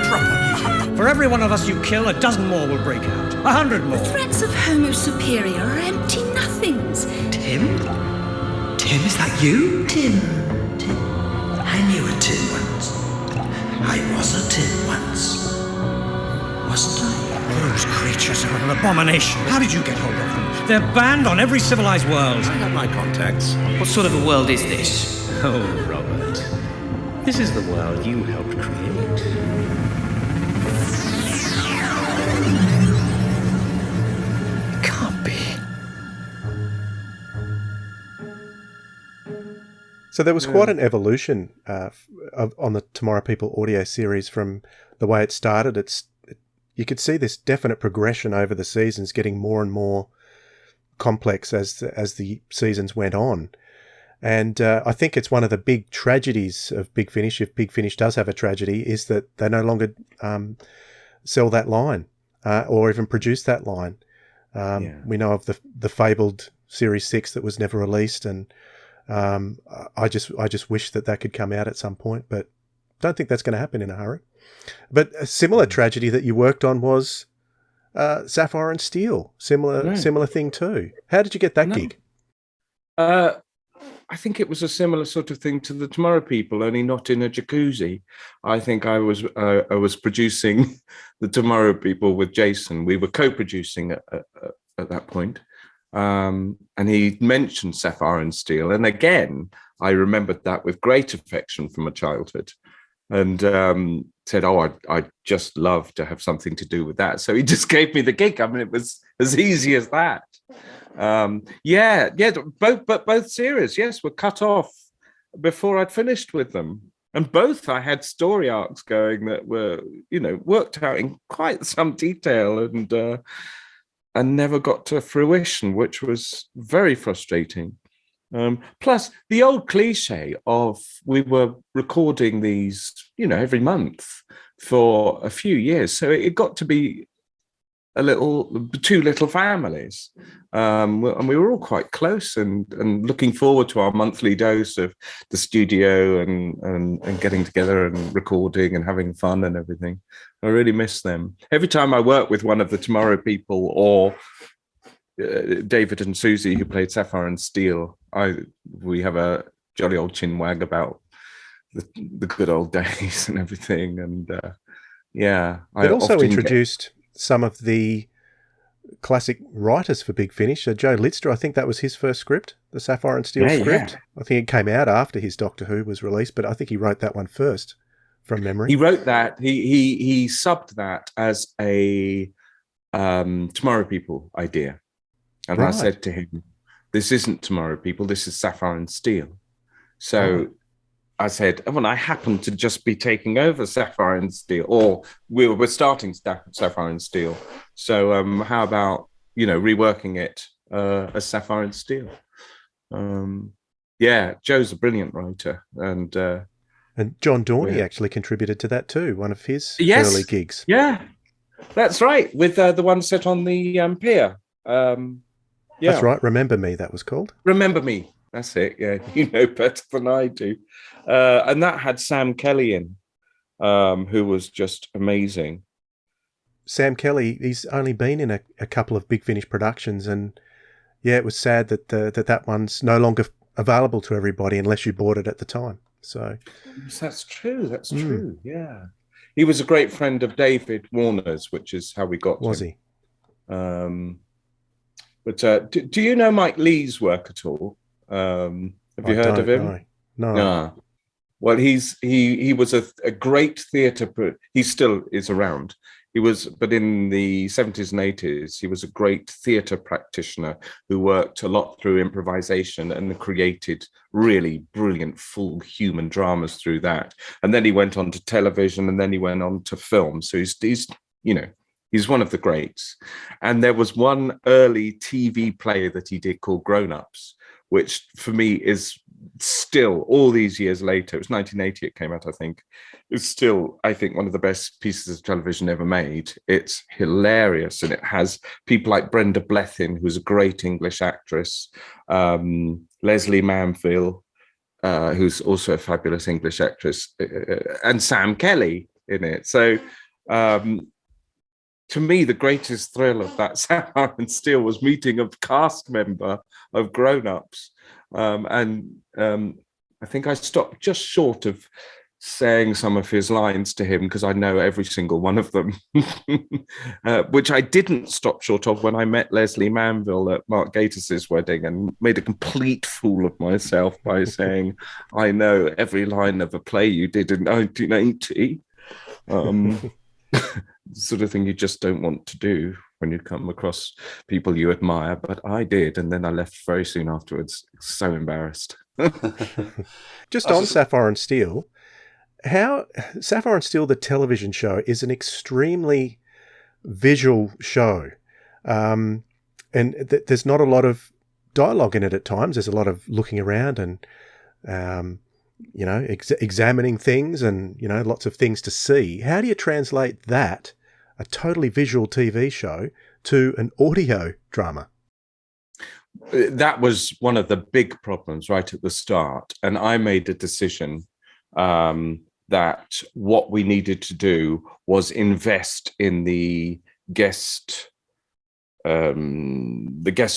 Properly. For every one of us you kill, a dozen more will break out. 100 more. The threats of Homo Superior are empty nothings. Tim? Tim, is that you? Tim. I knew a Tim once. I was a Tim once. Wasn't I? Those creatures are an abomination. How did you get hold of them? They're banned on every civilized world. I have my contacts. What sort of a world is this? Oh, Robert. This is the world you helped create. Can't be. So there was quite an evolution on the Tomorrow People audio series from the way it started. You could see this definite progression over the seasons, getting more and more complex as the seasons went on. And I think it's one of the big tragedies of Big Finish, if Big Finish does have a tragedy, is that they no longer sell that line or even produce that line. We know of the fabled Series 6 that was never released, and I just wish that could come out at some point, but don't think that's going to happen in a hurry. But a similar tragedy that you worked on was Sapphire and Steel. Similar thing too. How did you get that gig? I think it was a similar sort of thing to the Tomorrow People, only not in a jacuzzi. I think I was producing the Tomorrow People with Jason. We were co-producing at that point. And he mentioned Sapphire and Steel. And again, I remembered that with great affection from my childhood, and said, I'd just love to have something to do with that. So he just gave me the gig. I mean, it was as easy as that. Both series, yes, were cut off before I'd finished with them. And both I had story arcs going that were, worked out in quite some detail and never got to fruition, which was very frustrating. Plus, the old cliche of we were recording these, every month for a few years. So it got to be two little families. And we were all quite close and looking forward to our monthly dose of the studio and getting together and recording and having fun and everything. I really miss them. Every time I work with one of the Tomorrow People or David and Susie, who played Sapphire and Steel, we have a jolly old chinwag about the good old days and everything. And it also introduced some of the classic writers for Big Finish. Joe Lidster, I think that was his first script, the Sapphire and Steel script. Yeah. I think it came out after his Doctor Who was released, but I think he wrote that one first, from memory. He wrote that. He subbed that as a Tomorrow People idea. And I said to him, this isn't Tomorrow People, this is Sapphire and Steel. So I said, well, I happen to just be taking over Sapphire and Steel, or we're starting Sapphire and Steel. So how about, reworking it as Sapphire and Steel? Joe's a brilliant writer. And John Dorney actually contributed to that too, one of his early gigs. Yeah, that's right, with the one set on the pier. That's right, Remember Me, that was called. Remember Me. That's it, yeah. You know better than I do. And that had Sam Kelly in, who was just amazing. Sam Kelly, he's only been in a couple of Big Finish productions, and it was sad that that one's no longer available to everybody unless you bought it at the time. So that's true. That's true. Yeah, he was a great friend of David Warner's, which is how we got. Was him. he? But do you know Mike Lee's work at all? Have you heard of him? No. Well, he was a great theatre. He still is around. He was, but in the 70s and 80s, he was a great theatre practitioner who worked a lot through improvisation and created really brilliant full human dramas through that. And then he went on to television, and then he went on to film. So he's one of the greats. And there was one early TV play that he did called Grown Ups, which for me is still, all these years later, it was 1980 it came out, I think. It's still, I think, one of the best pieces of television ever made. It's hilarious, and it has people like Brenda Blethyn, who's a great English actress, Leslie Manville, who's also a fabulous English actress, and Sam Kelly in it. So to me, the greatest thrill of that Sapphire and Steel was meeting a cast member of Grown Ups. I think I stopped just short of saying some of his lines to him because I know every single one of them, which I didn't stop short of when I met Leslie Manville at Mark Gatiss' wedding and made a complete fool of myself by saying, I know every line of a play you did in 1980. Sort of thing you just don't want to do when you come across people you admire, but I did, and then I left very soon afterwards. So embarrassed. Just on Sapphire and Steel, how Sapphire and Steel, the television show, is an extremely visual show, and there's not a lot of dialogue in it at times. There's a lot of looking around and examining things, and lots of things to see. How do you translate that, a totally visual TV show, to an audio drama? That was one of the big problems right at the start, and I made a decision that what we needed to do was invest in the guest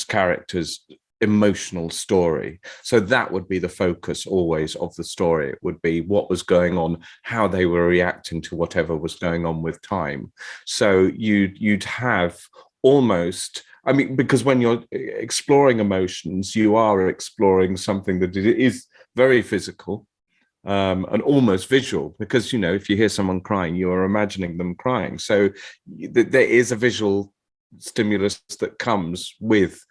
characters' emotional story. So that would be the focus always of the story. It would be what was going on, how they were reacting to whatever was going on with time. So you'd have almost, I mean, because when you're exploring emotions, you are exploring something that is very physical and almost visual, because, if you hear someone crying, you are imagining them crying. So there is a visual stimulus that comes with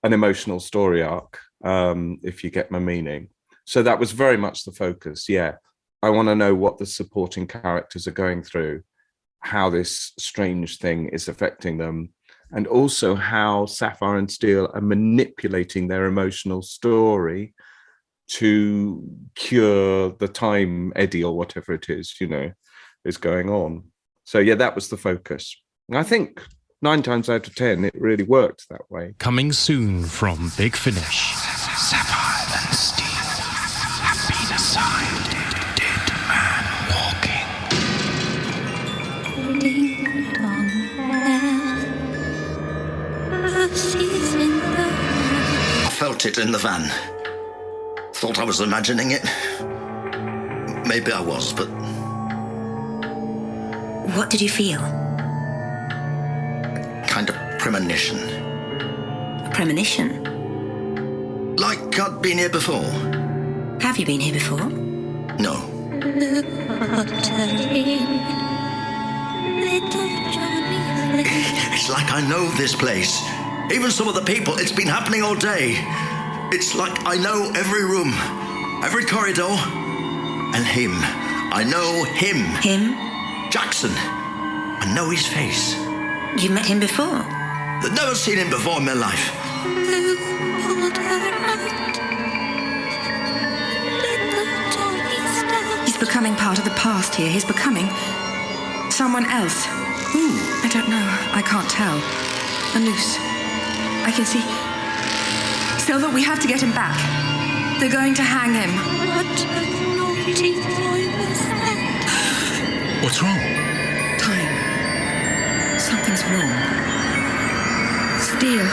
an emotional story arc, if you get my meaning. So that was very much the focus. Yeah, I want to know what the supporting characters are going through, how this strange thing is affecting them, and also how Sapphire and Steel are manipulating their emotional story to cure the time eddy or whatever it is, is going on. So yeah, that was the focus. And I think 9 times out of 10, it really worked that way. Coming soon from Big Finish. Sapphire and Steel have been assigned dead man walking. I felt it in the van. Thought I was imagining it. Maybe I was, but... What did you feel? Kind of premonition. A premonition? Like I'd been here before. Have you been here before? No. It's like I know this place. Even some of the people. It's been happening all day. It's like I know every room, every corridor, and him. I know him. Him? Jackson. I know his face. You met him before? I've never seen him before in my life. He's becoming part of the past here. He's becoming someone else. Who? I don't know. I can't tell. A noose. I can see. Silver, we have to get him back. They're going to hang him. What a naughty boy was that? What's wrong? Time. Something's wrong. Steel.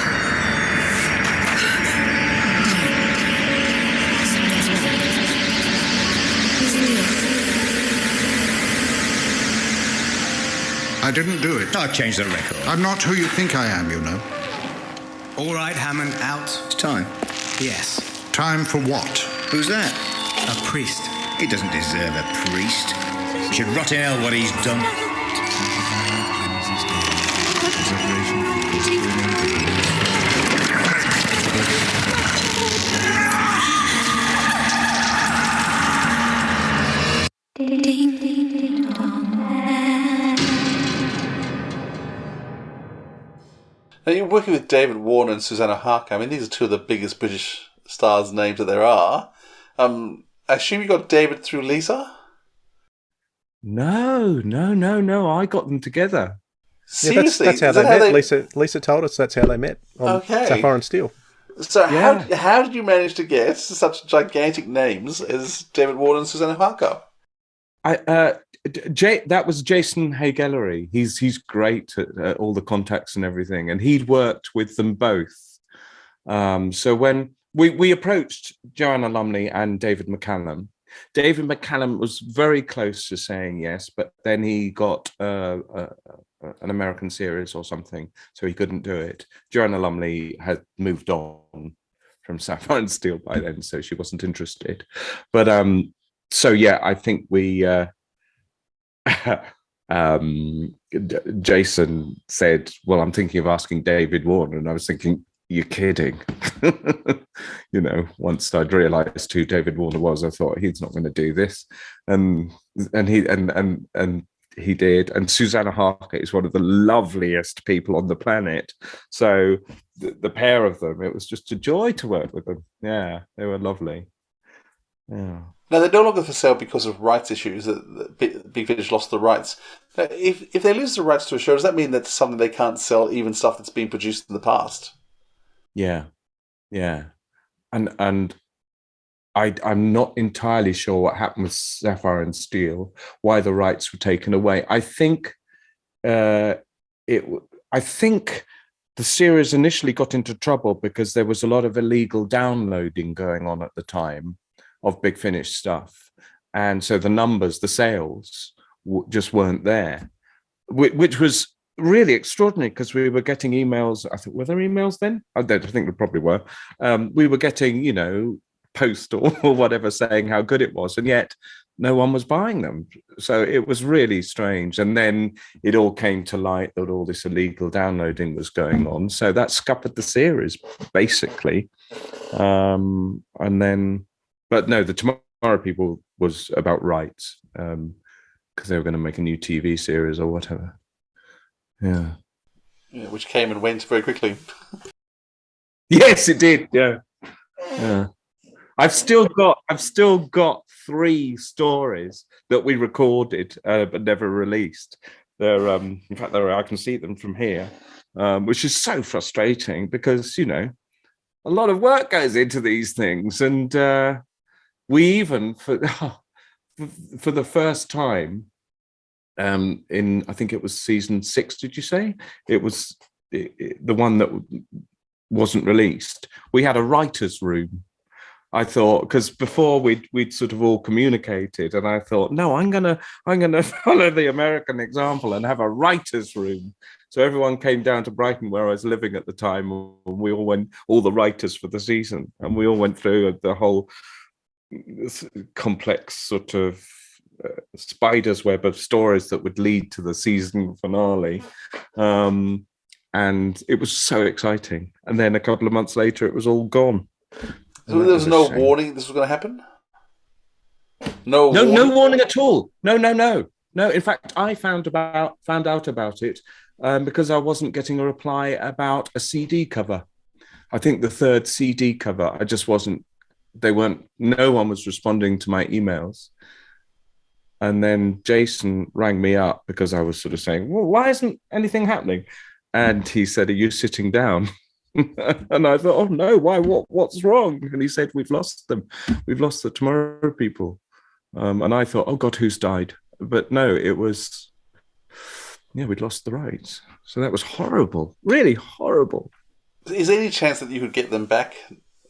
I didn't do it. I've changed the record. I'm not who you think I am, you know. All right, Hammond, out. It's time. Yes. Time for what? Who's that? A priest. He doesn't deserve a priest. He should rot in hell what he's done. Now, you're working with David Warner and Susanna Harker. I mean, these are two of the biggest British stars' names that there are. I assume you got David through Lisa? No. I got them together. Seriously? That's how they met. Lisa told us that's how they met on Sapphire and Steel. So how did you manage to get such gigantic names as David Warner and Susanna Harker? That was Jason Hagellery. He's great at all the contacts and everything, and he'd worked with them both. So when we approached Joanna Lumley and David McCallum, David McCallum was very close to saying yes, but then he got an American series or something, so he couldn't do it. Joanna Lumley had moved on from Sapphire and Steel by then, so she wasn't interested. But so yeah, I think we. Jason said, well, I'm thinking of asking David Warner, and I was thinking, you're kidding. You know, once I'd realized who David Warner was, I thought he's not going to do this, and he did. And Susanna Harker is one of the loveliest people on the planet, so the pair of them, it was just a joy to work with them. Yeah, they were lovely. Yeah. Now, they're no longer for sale because of rights issues. That Big Finish lost the rights. Now, if they lose the rights to a show, does that mean that's something they can't sell, even stuff that's been produced in the past? Yeah. And I'm not entirely sure what happened with Sapphire and Steel, why the rights were taken away. I think the series initially got into trouble because there was a lot of illegal downloading going on at the time of Big Finish stuff, and so the numbers, the sales just weren't there, which was really extraordinary because we were getting emails. I think, were there emails then? I think there probably were. We were getting, you know, post or whatever saying how good it was, and yet no one was buying them. So it was really strange. And then it all came to light that all this illegal downloading was going on. So that scuppered the series basically. And then. But no, the Tomorrow People was about rights because they were going to make a new TV series or whatever. Yeah, which came and went very quickly. Yes, it did. Yeah. I've still got 3 stories that we recorded but never released. They're in fact, I can see them from here, which is so frustrating because, you know, a lot of work goes into these things, and. We even, for the first time, in I think it was season 6. Did you say it was the one that wasn't released? We had a writers' room. I thought, because before we'd sort of all communicated, and I thought, no, I'm gonna follow the American example and have a writers' room. So everyone came down to Brighton, where I was living at the time, and we all went, all the writers for the season, and we all went through the whole. Complex sort of spider's web of stories that would lead to the season finale, and and it was so exciting. And then a couple of months later, it was all gone. So there was no warning this was going to happen? No warning at all. No. In fact, I found out about it because I wasn't getting a reply about a CD cover. I think the third CD cover, I just wasn't. No one was responding to my emails. And then Jason rang me up because I was sort of saying, well, why isn't anything happening? And he said, are you sitting down? And I thought, oh no, why? What's wrong? And he said, we've lost them. We've lost the Tomorrow People. And I thought, oh God, who's died? But no, it was, we'd lost the rights. So that was horrible, really horrible. Is there any chance that you could get them back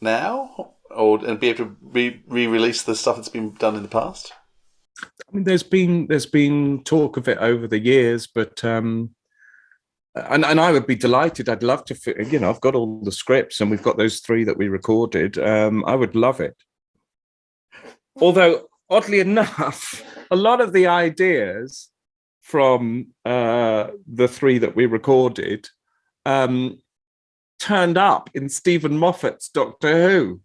now and be able to re-release the stuff that's been done in the past? I mean, there's been talk of it over the years, but and I would be delighted. I'd love to. I've got all the scripts, and we've got those 3 that we recorded. I would love it. Although, oddly enough, a lot of the ideas from the 3 that we recorded turned up in Stephen Moffat's Doctor Who.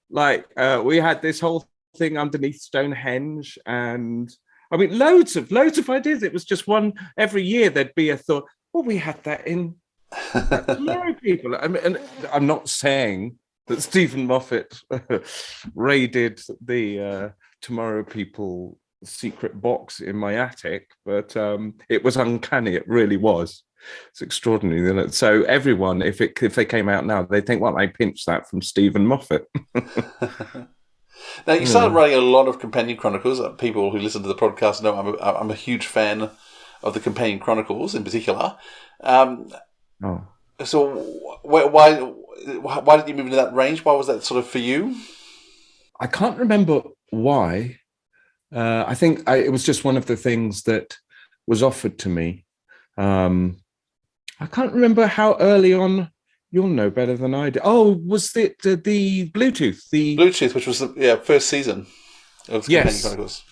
Like we had this whole thing underneath Stonehenge, and I mean loads of ideas. It was just one every year. There'd be a thought. Well, we had that in Tomorrow People. I mean, and I'm not saying that Stephen Moffat raided the Tomorrow People secret box in my attic, but it was uncanny. It really was. It's extraordinary, isn't it? So everyone, if they came out now, they'd think, well, I pinched that from Stephen Moffat. Now, you started writing a lot of companion chronicles. People who listen to the podcast know I'm a huge fan of the companion chronicles in particular. So why did you move into that range? Why was that sort of for you? I can't remember why. I think it was just one of the things that was offered to me. I can't remember how early on. You'll know better than I do. Oh, was it the Bluetooth? The Bluetooth, which was the first season of Companion Chronicles.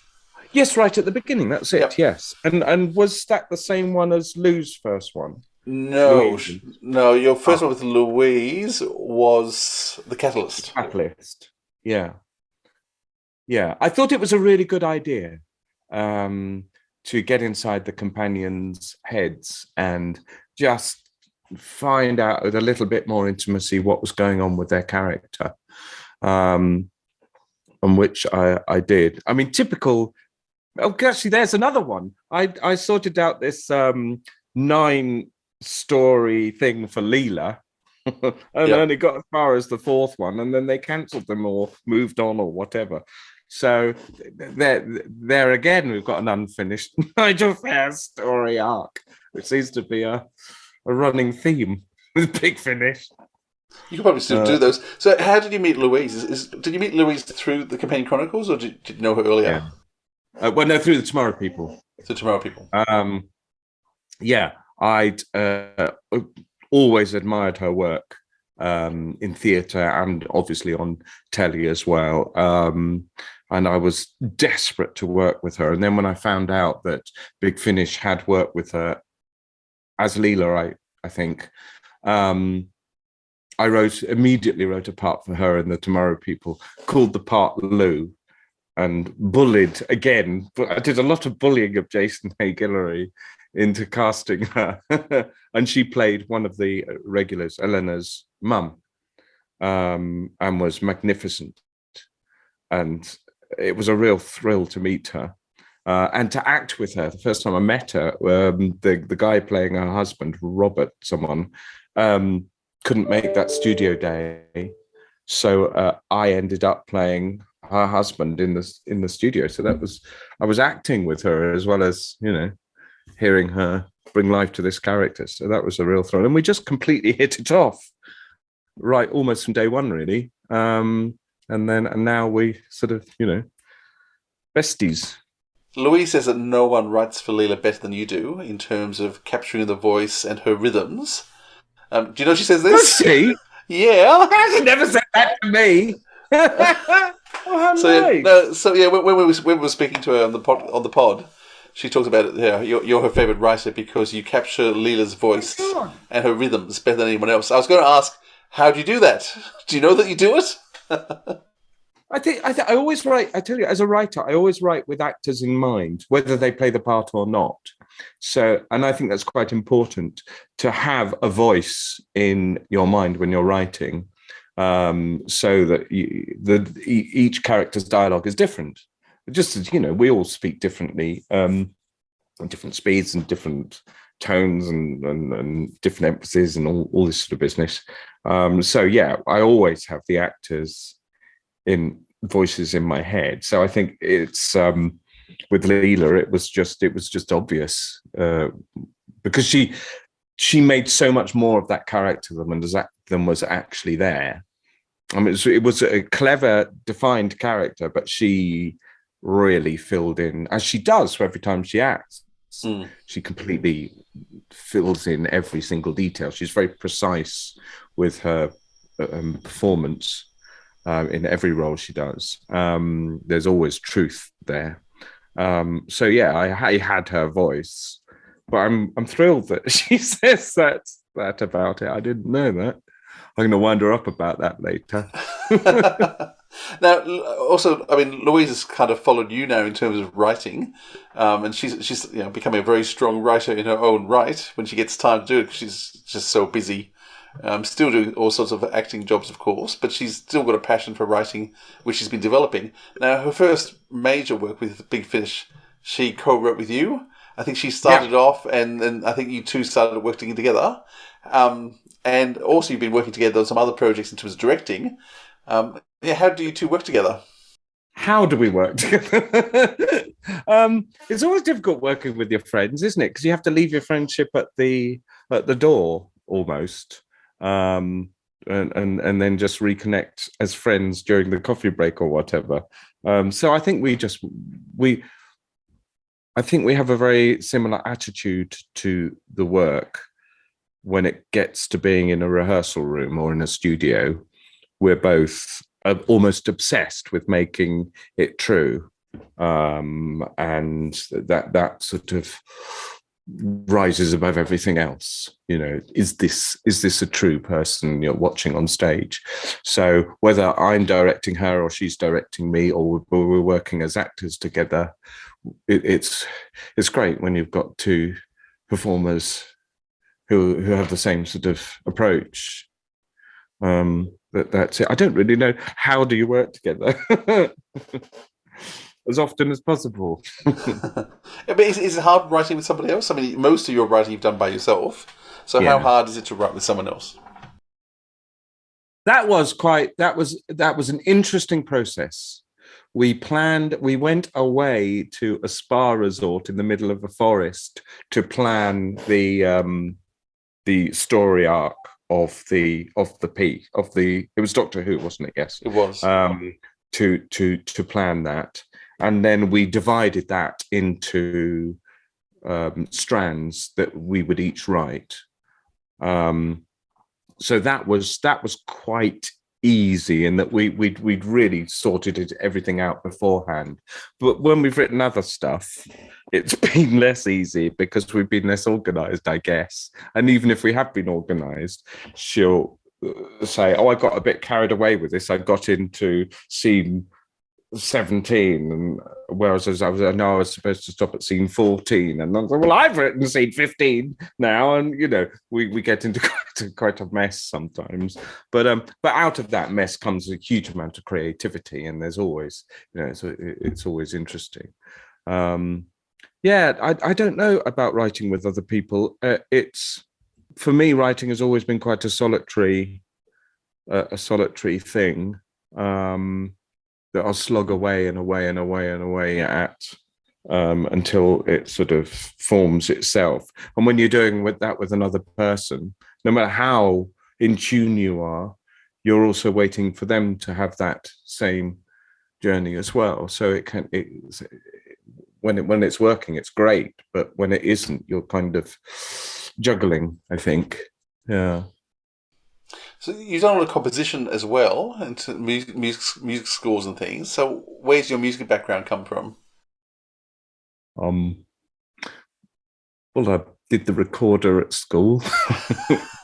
Yes, right at the beginning. That's it. Yep. Yes, and was that the same one as Lou's first one? No. Your first one with Louise was the Catalyst. Yeah. I thought it was a really good idea to get inside the companions' heads and just find out with a little bit more intimacy what was going on with their character, and which I did. I mean, typical. Oh, actually, there's another one. I sorted out this 9-story thing for Leela, and only got as far as the 4th one, and then they cancelled them or moved on or whatever. So there again, we've got an unfinished Nigel Fairs story arc, which seems to be a running theme with Big Finish. You could probably still do those. So how did you meet Louise? Did you meet Louise through the Companion Chronicles, or did you know her earlier? Well, no, through the Tomorrow People. The Tomorrow People. I'd always admired her work in theatre and obviously on telly as well. And I was desperate to work with her. And then when I found out that Big Finish had worked with her as Leela, I think, I immediately wrote a part for her in the Tomorrow People, called the part Lou, and bullied again. But I did a lot of bullying of Jason Hay-Guillory into casting her. And she played one of the regulars, Eleanor's mum, and was magnificent. And it was a real thrill to meet her and to act with her. The first time I met her, the guy playing her husband, Robert, couldn't make that studio day, so I ended up playing her husband in the studio. So I was acting with her as well as hearing her bring life to this character. So that was a real thrill, and we just completely hit it off, right, almost from day one, really. And now we sort of, besties. Louise says that no one writes for Leela better than you do in terms of capturing the voice and her rhythms. Do you know she says this? Does she? Yeah. She never said that to me. When we were speaking to her on the pod, she talks about it. Yeah, you're her favourite writer because you capture Leela's voice and her rhythms better than anyone else. I was going to ask, how do you do that? Do you know that you do it? I always write. I tell you, as a writer, I always write with actors in mind, whether they play the part or not. So, and I think that's quite important to have a voice in your mind when you're writing, so that each character's dialogue is different. Just as, we all speak differently, at different speeds and different tones and different emphases and all this sort of business. So yeah, I always have the actors in voices in my head. So I think it's with Leela, it was just obvious, because she made so much more of that character than was actually there. I mean, it was a clever, defined character, but she really filled in, as she does for every time she acts. She completely fills in every single detail. She's very precise with her performance in every role she does. There's always truth there. So yeah, I had her voice, but I'm thrilled that she says that about it. I didn't know that. I'm going to wind her up about that later. Now, also, I mean, Louise has kind of followed you now in terms of writing, and she's becoming a very strong writer in her own right when she gets time to do it, because she's just so busy. Still doing all sorts of acting jobs, of course, but she's still got a passion for writing, which she's been developing. Now, her first major work with Big Finish, she co-wrote with you. I think she started off, and then I think you two started working together. And also you've been working together on some other projects in terms of directing. How do you two work together? How do we work together? It's always difficult working with your friends, isn't it? Because you have to leave your friendship at the door almost, and then just reconnect as friends during the coffee break or whatever. So I think we have a very similar attitude to the work. When it gets to being in a rehearsal room or in a studio, we're both almost obsessed with making it true, and that sort of rises above everything else. Is this a true person you're watching on stage? So whether I'm directing her or she's directing me, or we're working as actors together, it's great when you've got two performers who have the same sort of approach. That's it. I don't really know, how do you work together? As often as possible. But is it hard writing with somebody else? I mean, most of your writing you've done by yourself. So how hard is it to write with someone else? That was an interesting process. We went away to a spa resort in the middle of a forest to plan the story arc of it was Doctor Who, wasn't it? Yes, it was. To plan that, and then we divided that into strands that we would each write. So that was quite easy, in that we'd really sorted everything out beforehand. But when we've written other stuff, it's been less easy because we've been less organized, I guess. And even if we have been organized, she'll say, I got a bit carried away with this. I got into scene 17, and whereas I was supposed to stop at scene 14, and I was like, well, I've written scene 15 now, and we get into quite a mess sometimes. But out of that mess comes a huge amount of creativity, and there's always it's always interesting. I don't know about writing with other people. It's, for me, writing has always been quite a solitary thing. That I'll slog away and away and away and away at until it sort of forms itself. And when you're doing with another person, no matter how in tune you are, you're also waiting for them to have that same journey as well. So when it's working, it's great, but when it isn't, you're kind of juggling, I think. Yeah. So you've done a lot of composition as well, into music scores and things. So where's your music background come from? Well, I did the recorder at school.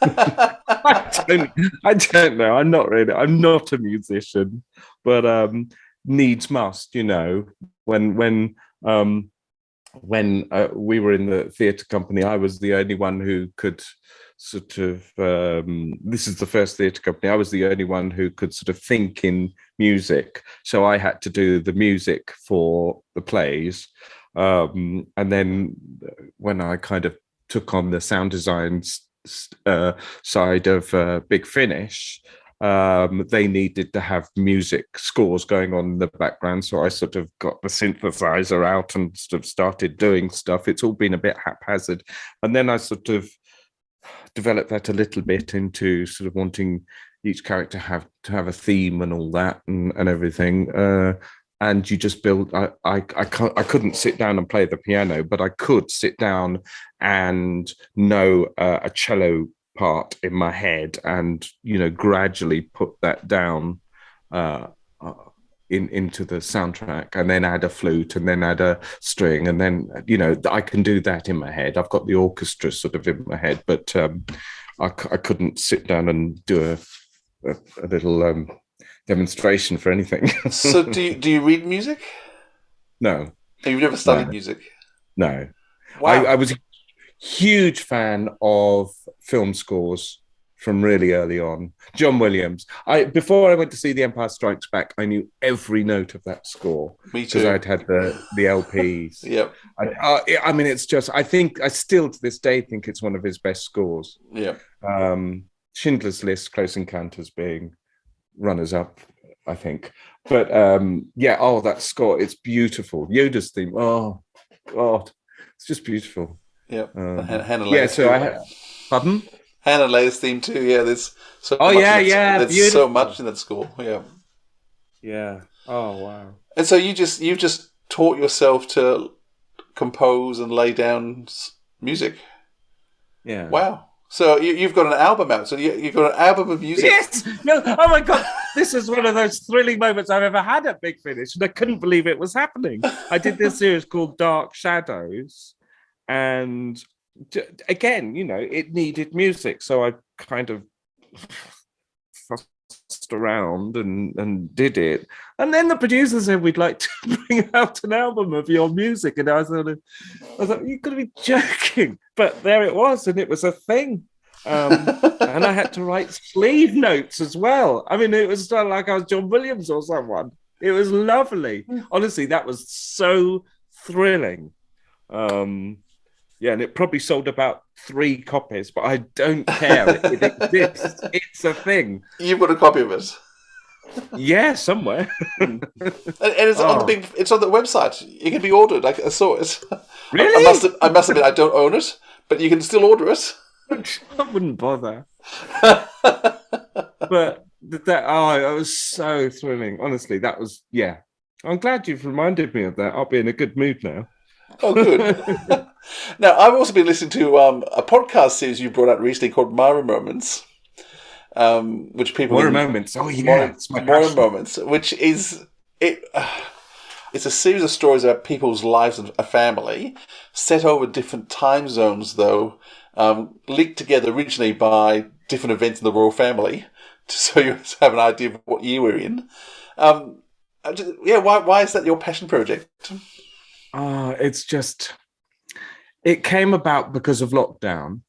I don't know. I'm not a musician, but needs must, when we were in the theatre company, I was the only one who could sort of, this is the first theatre company, I was the only one who could sort of think in music. So I had to do the music for the plays. And then when I kind of took on the sound design side of Big Finish, they needed to have music scores going on in the background. So I sort of got the synthesizer out and sort of started doing stuff. It's all been a bit haphazard. And then I sort of developed that a little bit into sort of wanting each character to have a theme and all that and everything. And you just build. I couldn't sit down and play the piano, but I could sit down and know a cello part in my head, and gradually put that down into the soundtrack, and then add a flute, and then add a string, and then I can do that in my head. I've got the orchestra sort of in my head, but I couldn't sit down and do a little demonstration for anything. So do you read music? No. You've never studied music? No. Wow. I was a huge fan of film scores from really early on. John Williams. Before I went to see The Empire Strikes Back, I knew every note of that score. Me too. Because I'd had the LPs. Yep. I mean, it's just, I still to this day think it's one of his best scores. Yeah. Schindler's List, Close Encounters being runners up, I think. But that score, it's beautiful. Yoda's theme, oh God, it's just beautiful. Yeah. Hannah Leigh's pardon? Hannah Leigh's theme too. Yeah, there's so much. There's so much in that score. Yeah. Yeah. Oh wow. And so you've just taught yourself to compose and lay down music. Yeah. Wow. So you've got an album out. So you've got an album of music. Yes. No. Oh my God. This is one of those thrilling moments I've ever had at Big Finish, and I couldn't believe it was happening. I did this series called Dark Shadows, and again, it needed music, so I kind of fussed around and did it. And then the producer said, "We'd like to bring out an album of your music," and I thought, "You've got to be joking!" But there it was, and it was a thing. And I had to write sleeve notes as well. I mean, it was like I was John Williams or someone. It was lovely. Honestly, that was so thrilling. And it probably sold about 3 copies, but I don't care. It exists. It's a thing. You've got a copy of it? Yeah, somewhere. And it's on it's on the website. It can be ordered. I saw it. Really? I must admit, I don't own it, but you can still order it. I wouldn't bother. But it was so thrilling. Honestly, that was, yeah. I'm glad you've reminded me of that. I'll be in a good mood now. Oh, good. Now, I've also been listening to a podcast series you brought out recently called Myra Moments, which people... Myra Moments. Oh, yeah. Myra Moments, which is... It's a series of stories about people's lives and a family, set over different time zones, though, linked together originally by different events in the royal family, so you have an idea of what year we're in. Why is that your passion project? It's just, it came about because of lockdown,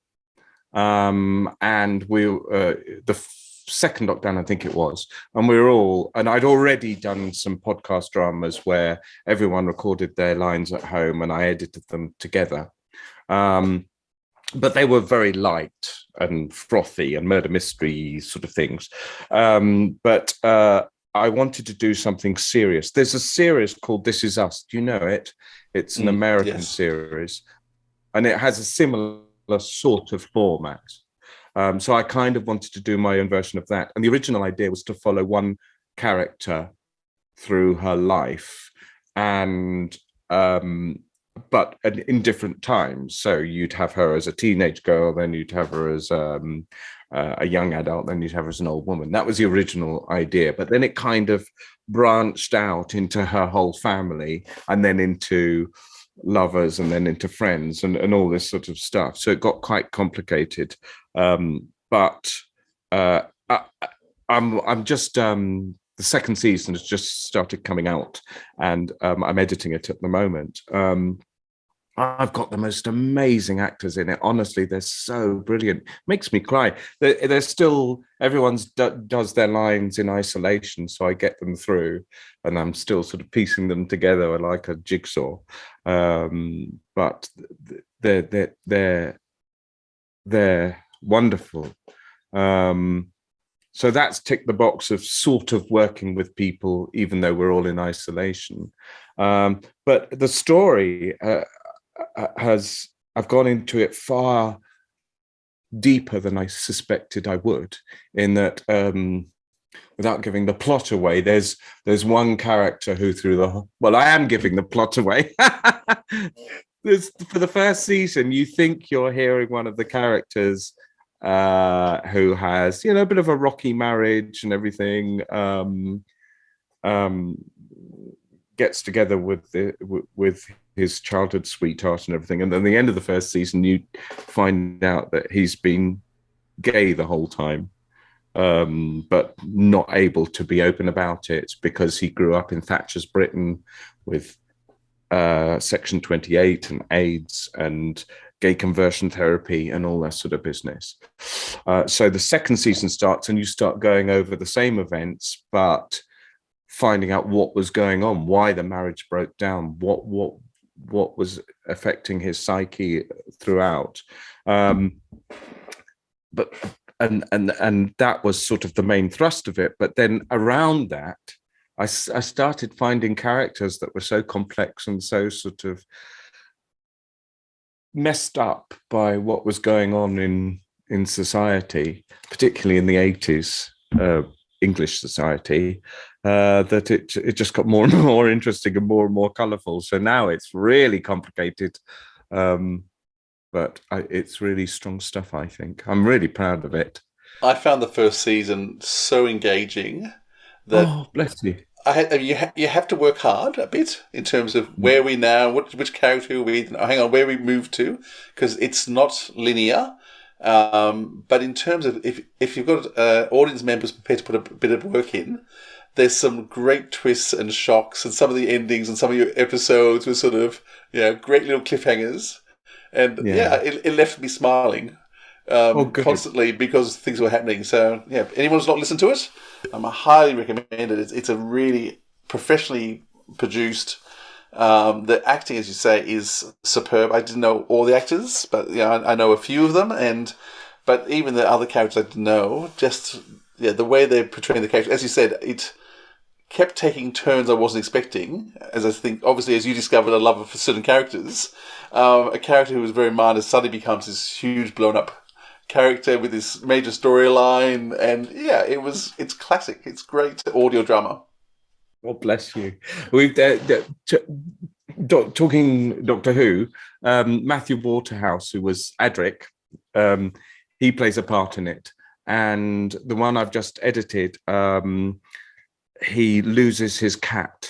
and the second lockdown, I think it was, and I'd already done some podcast dramas where everyone recorded their lines at home and I edited them together. But they were very light and frothy and murder mystery sort of things. But I wanted to do something serious. There's a series called This Is Us. Do you know it? It's an American series, and it has a similar sort of format. So I kind of wanted to do my own version of that. And the original idea was to follow one character through her life, and but in different times. So you'd have her as a teenage girl, then you'd have her as a young adult, then you'd have her as an old woman. That was the original idea. But then it kind of branched out into her whole family, and then into lovers and then into friends and all this sort of stuff. So it got quite complicated. But I'm just the second season has just started coming out, and I'm editing it at the moment. I've got the most amazing actors in it. Honestly, they're so brilliant. Makes me cry. They're still, everyone's does their lines in isolation, so I get them through, and I'm still sort of piecing them together like a jigsaw. But they're wonderful. So that's ticked the box of sort of working with people, even though we're all in isolation. But the story I've gone into it far deeper than I suspected I would, in that without giving the plot away, there's one character who I am giving the plot away. For the first season, you think you're hearing one of the characters who has, a bit of a rocky marriage and everything, gets together with his childhood sweetheart and everything, and then the end of the first season you find out that he's been gay the whole time, but not able to be open about it because he grew up in Thatcher's Britain with Section 28 and AIDS and gay conversion therapy and all that sort of business. So the second season starts and you start going over the same events, but finding out what was going on, why the marriage broke down, what was affecting his psyche throughout. But that was sort of the main thrust of it. But then around that, I started finding characters that were so complex and so sort of messed up by what was going on in society, particularly in the 80s, English society, that it just got more and more interesting and more colourful. So now it's really complicated, but it's really strong stuff, I think. I'm really proud of it. I found the first season so engaging that... Oh, bless you. You have to work hard a bit in terms of where we now, which character we, where we move to, because it's not linear. But in terms of if you've got audience members prepared to put a bit of work in, there's some great twists and shocks, and some of the endings and some of your episodes were sort of great little cliffhangers, and it left me smiling constantly because things were happening. So anyone who's not listened to it, I highly recommend it. It's a really professionally produced. The acting, as you say, is superb. I didn't know all the actors, but I know a few of them, but even the other characters I didn't know. Just the way they're portraying the characters, as you said, it kept taking turns I wasn't expecting. As I think, obviously, as you discovered a love for certain characters, a character who was very minor suddenly becomes this huge blown up character with this major storyline, and it's classic. It's great audio drama. God bless you. We've talking Doctor Who. Matthew Waterhouse, who was Adric, he plays a part in it, and the one I've just edited, he loses his cat,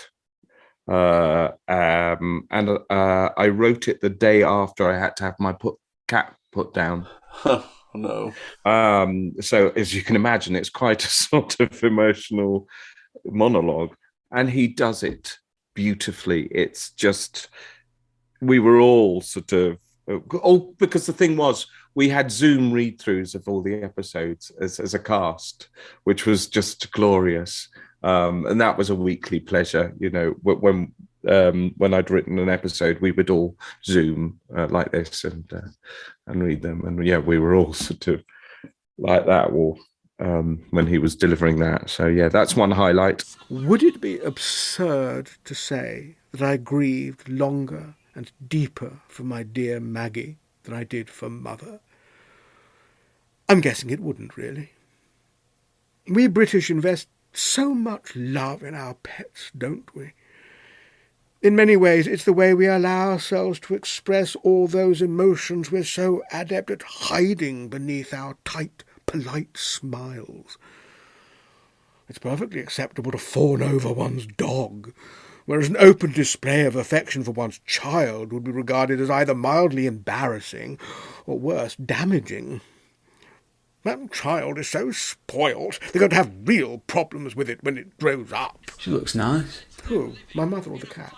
and I wrote it the day after I had to have my cat put down. No. So as you can imagine, it's quite a sort of emotional monologue, and he does it beautifully. It's just, we were all sort of, because the thing was, we had Zoom read-throughs of all the episodes as a cast, which was just glorious. And that was a weekly pleasure, when I'd written an episode, we would all Zoom like this and read them. And we were all sort of like that when he was delivering that. So that's one highlight. Would it be absurd to say that I grieved longer and deeper for my dear Maggie than I did for Mother? I'm guessing it wouldn't, really. We British invest so much love in our pets, don't we? In many ways, it's the way we allow ourselves to express all those emotions we're so adept at hiding beneath our tight, polite smiles. It's perfectly acceptable to fawn over one's dog, whereas an open display of affection for one's child would be regarded as either mildly embarrassing or worse, damaging. That child is so spoilt, they're going to have real problems with it when it grows up. She looks nice. Who? My mother or the cat?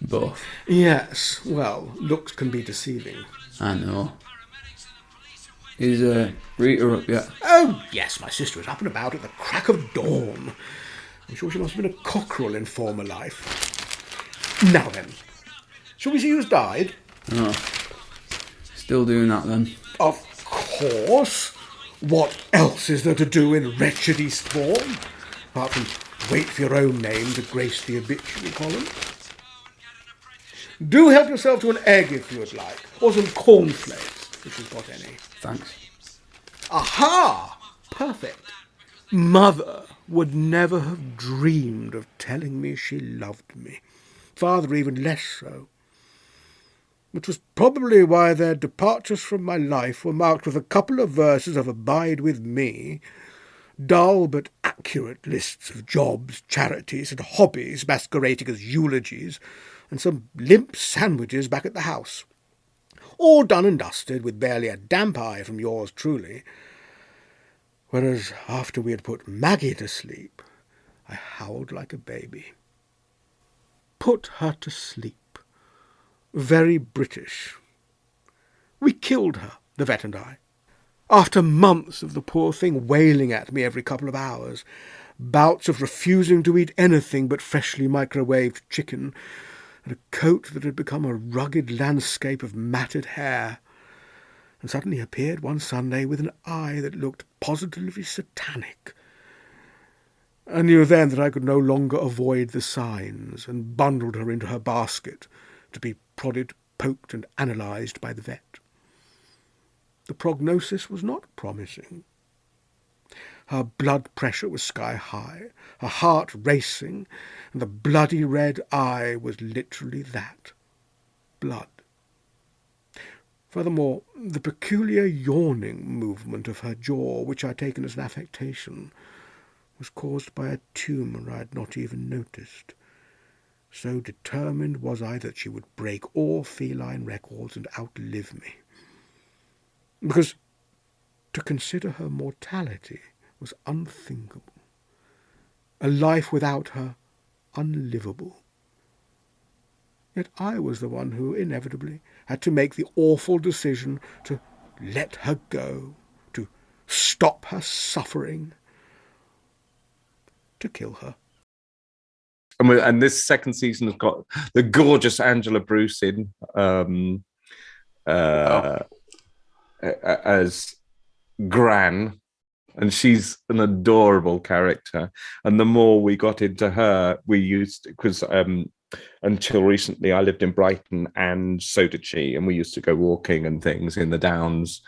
Both. Yes, well, looks can be deceiving. I know. Is Rita up yet? Oh, yes, my sister is up and about at the crack of dawn. I'm sure she must have been a cockerel in former life. Now then, shall we see who's died? Oh. Still doing that then? Of course. What else is there to do in wretched Eastbourne? Apart from wait for your own name to grace the obituary column. Do help yourself to an egg if you would like, or some cornflakes, if you've got any. Thanks. Aha! Perfect. Mother would never have dreamed of telling me she loved me. Father even less so. Which was probably why their departures from my life were marked with a couple of verses of Abide With Me, dull but accurate lists of jobs, charities, and hobbies masquerading as eulogies, and some limp sandwiches back at the house. All done and dusted, with barely a damp eye from yours truly. Whereas after we had put Maggie to sleep, I howled like a baby. Put her to sleep. Very British. We killed her, the vet and I. After months of the poor thing wailing at me every couple of hours, bouts of refusing to eat anything but freshly microwaved chicken, and a coat that had become a rugged landscape of matted hair, and suddenly appeared one Sunday with an eye that looked positively satanic. I knew then that I could no longer avoid the signs, and bundled her into her basket to be prodded, poked, and analysed by the vet. The prognosis was not promising. Her blood pressure was sky high, her heart racing, and the bloody red eye was literally that, blood. Furthermore, the peculiar yawning movement of her jaw, which I had taken as an affectation, was caused by a tumour I had not even noticed. So determined was I that she would break all feline records and outlive me. Because to consider her mortality was unthinkable. A life without her unlivable. Yet I was the one who inevitably had to make the awful decision to let her go, to stop her suffering, to kill her. And this second season has got the gorgeous Angela Bruce in as Gran, and she's an adorable character. And the more we got into her, we used, because until recently I lived in Brighton and so did she, and we used to go walking and things in the Downs,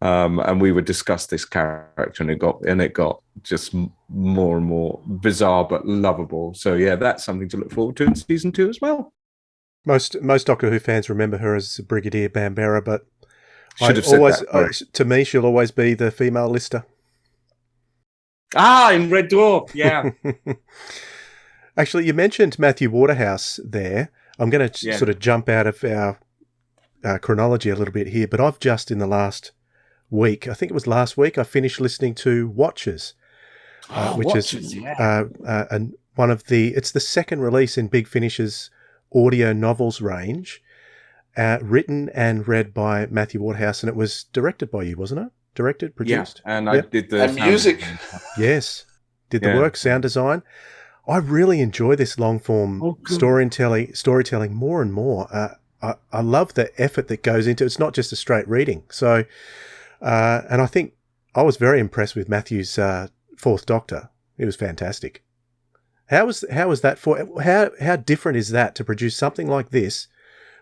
and we would discuss this character, and it got just more and more bizarre but lovable. So yeah, that's something to look forward to in season 2 as well. Most Doctor Who fans remember her as Brigadier Bambera, but to me, she'll always be the female Lister. In Red Dwarf, yeah. Actually, you mentioned Matthew Waterhouse there. I'm going to sort of jump out of our chronology a little bit here, but I've just in the last week, I think it was last week, I finished listening to Watchers, which Watchers, is one of it's the second release in Big Finish's audio novels range, written and read by Matthew Waterhouse, and it was directed by you, wasn't it? Directed, produced? Yeah, and I did the music. Yes, did the work, sound design. I really enjoy this long-form storytelling more and more. I love the effort that goes into it. It's not just a straight reading. So, and I think I was very impressed with Matthew's Fourth Doctor. It was fantastic. How was that for? How different is that to produce something like this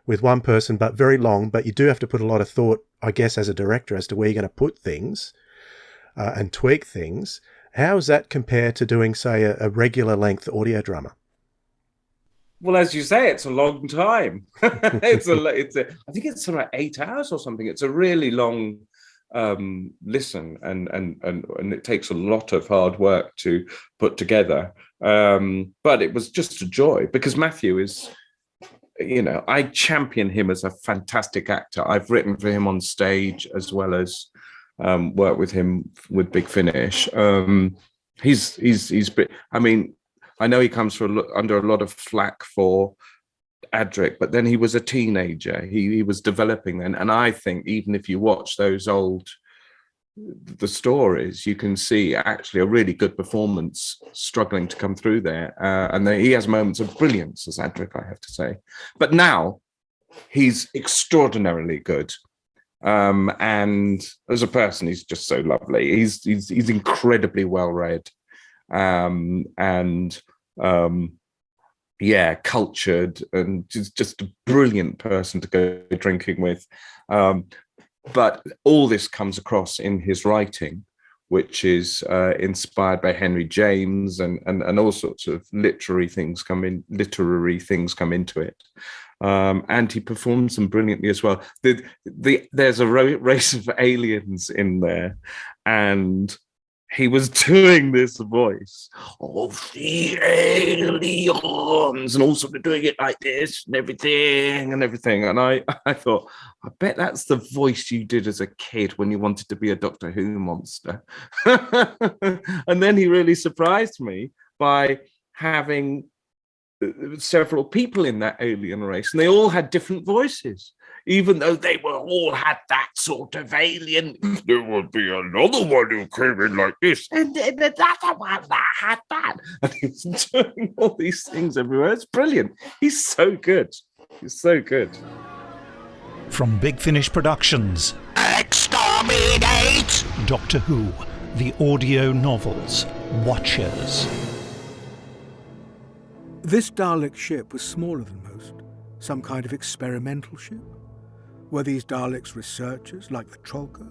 with one person, but very long? But you do have to put a lot of thought, I guess, as a director, as to where you're going to put things and tweak things. How does that compare to doing, say, a regular length audio drama? Well, as you say, it's a long time. I think it's about 8 hours or something. It's a really long listen, and it takes a lot of hard work to put together. But it was just a joy, because Matthew is, I champion him as a fantastic actor. I've written for him on stage as well as worked with him with Big Finish. I mean, I know he comes under a lot of flack for Adric, but then he was a teenager. He was developing then, and I think even if you watch the stories, you can see actually a really good performance struggling to come through there, and he has moments of brilliance as Adric, I have to say. But now he's extraordinarily good, and as a person, he's just so lovely. He's incredibly well read, cultured, and just a brilliant person to go drinking with. But all this comes across in his writing, which is inspired by Henry James, and all sorts of literary things come into it. And he performs them brilliantly as well. There's a race of aliens in there, and he was doing this voice of the aliens, and also doing it like this and everything. And I thought, I bet that's the voice you did as a kid when you wanted to be a Doctor Who monster. And then he really surprised me by having several people in that alien race, and they all had different voices. Even though they all had that sort of alien, there would be another one who came in like this, and another one that had that. And he's doing all these things everywhere. It's brilliant. He's so good. He's so good. From Big Finish Productions, Exterminate! Doctor Who, the audio novels, Watchers. This Dalek ship was smaller than most, some kind of experimental ship. Were these Daleks researchers like the Trollker?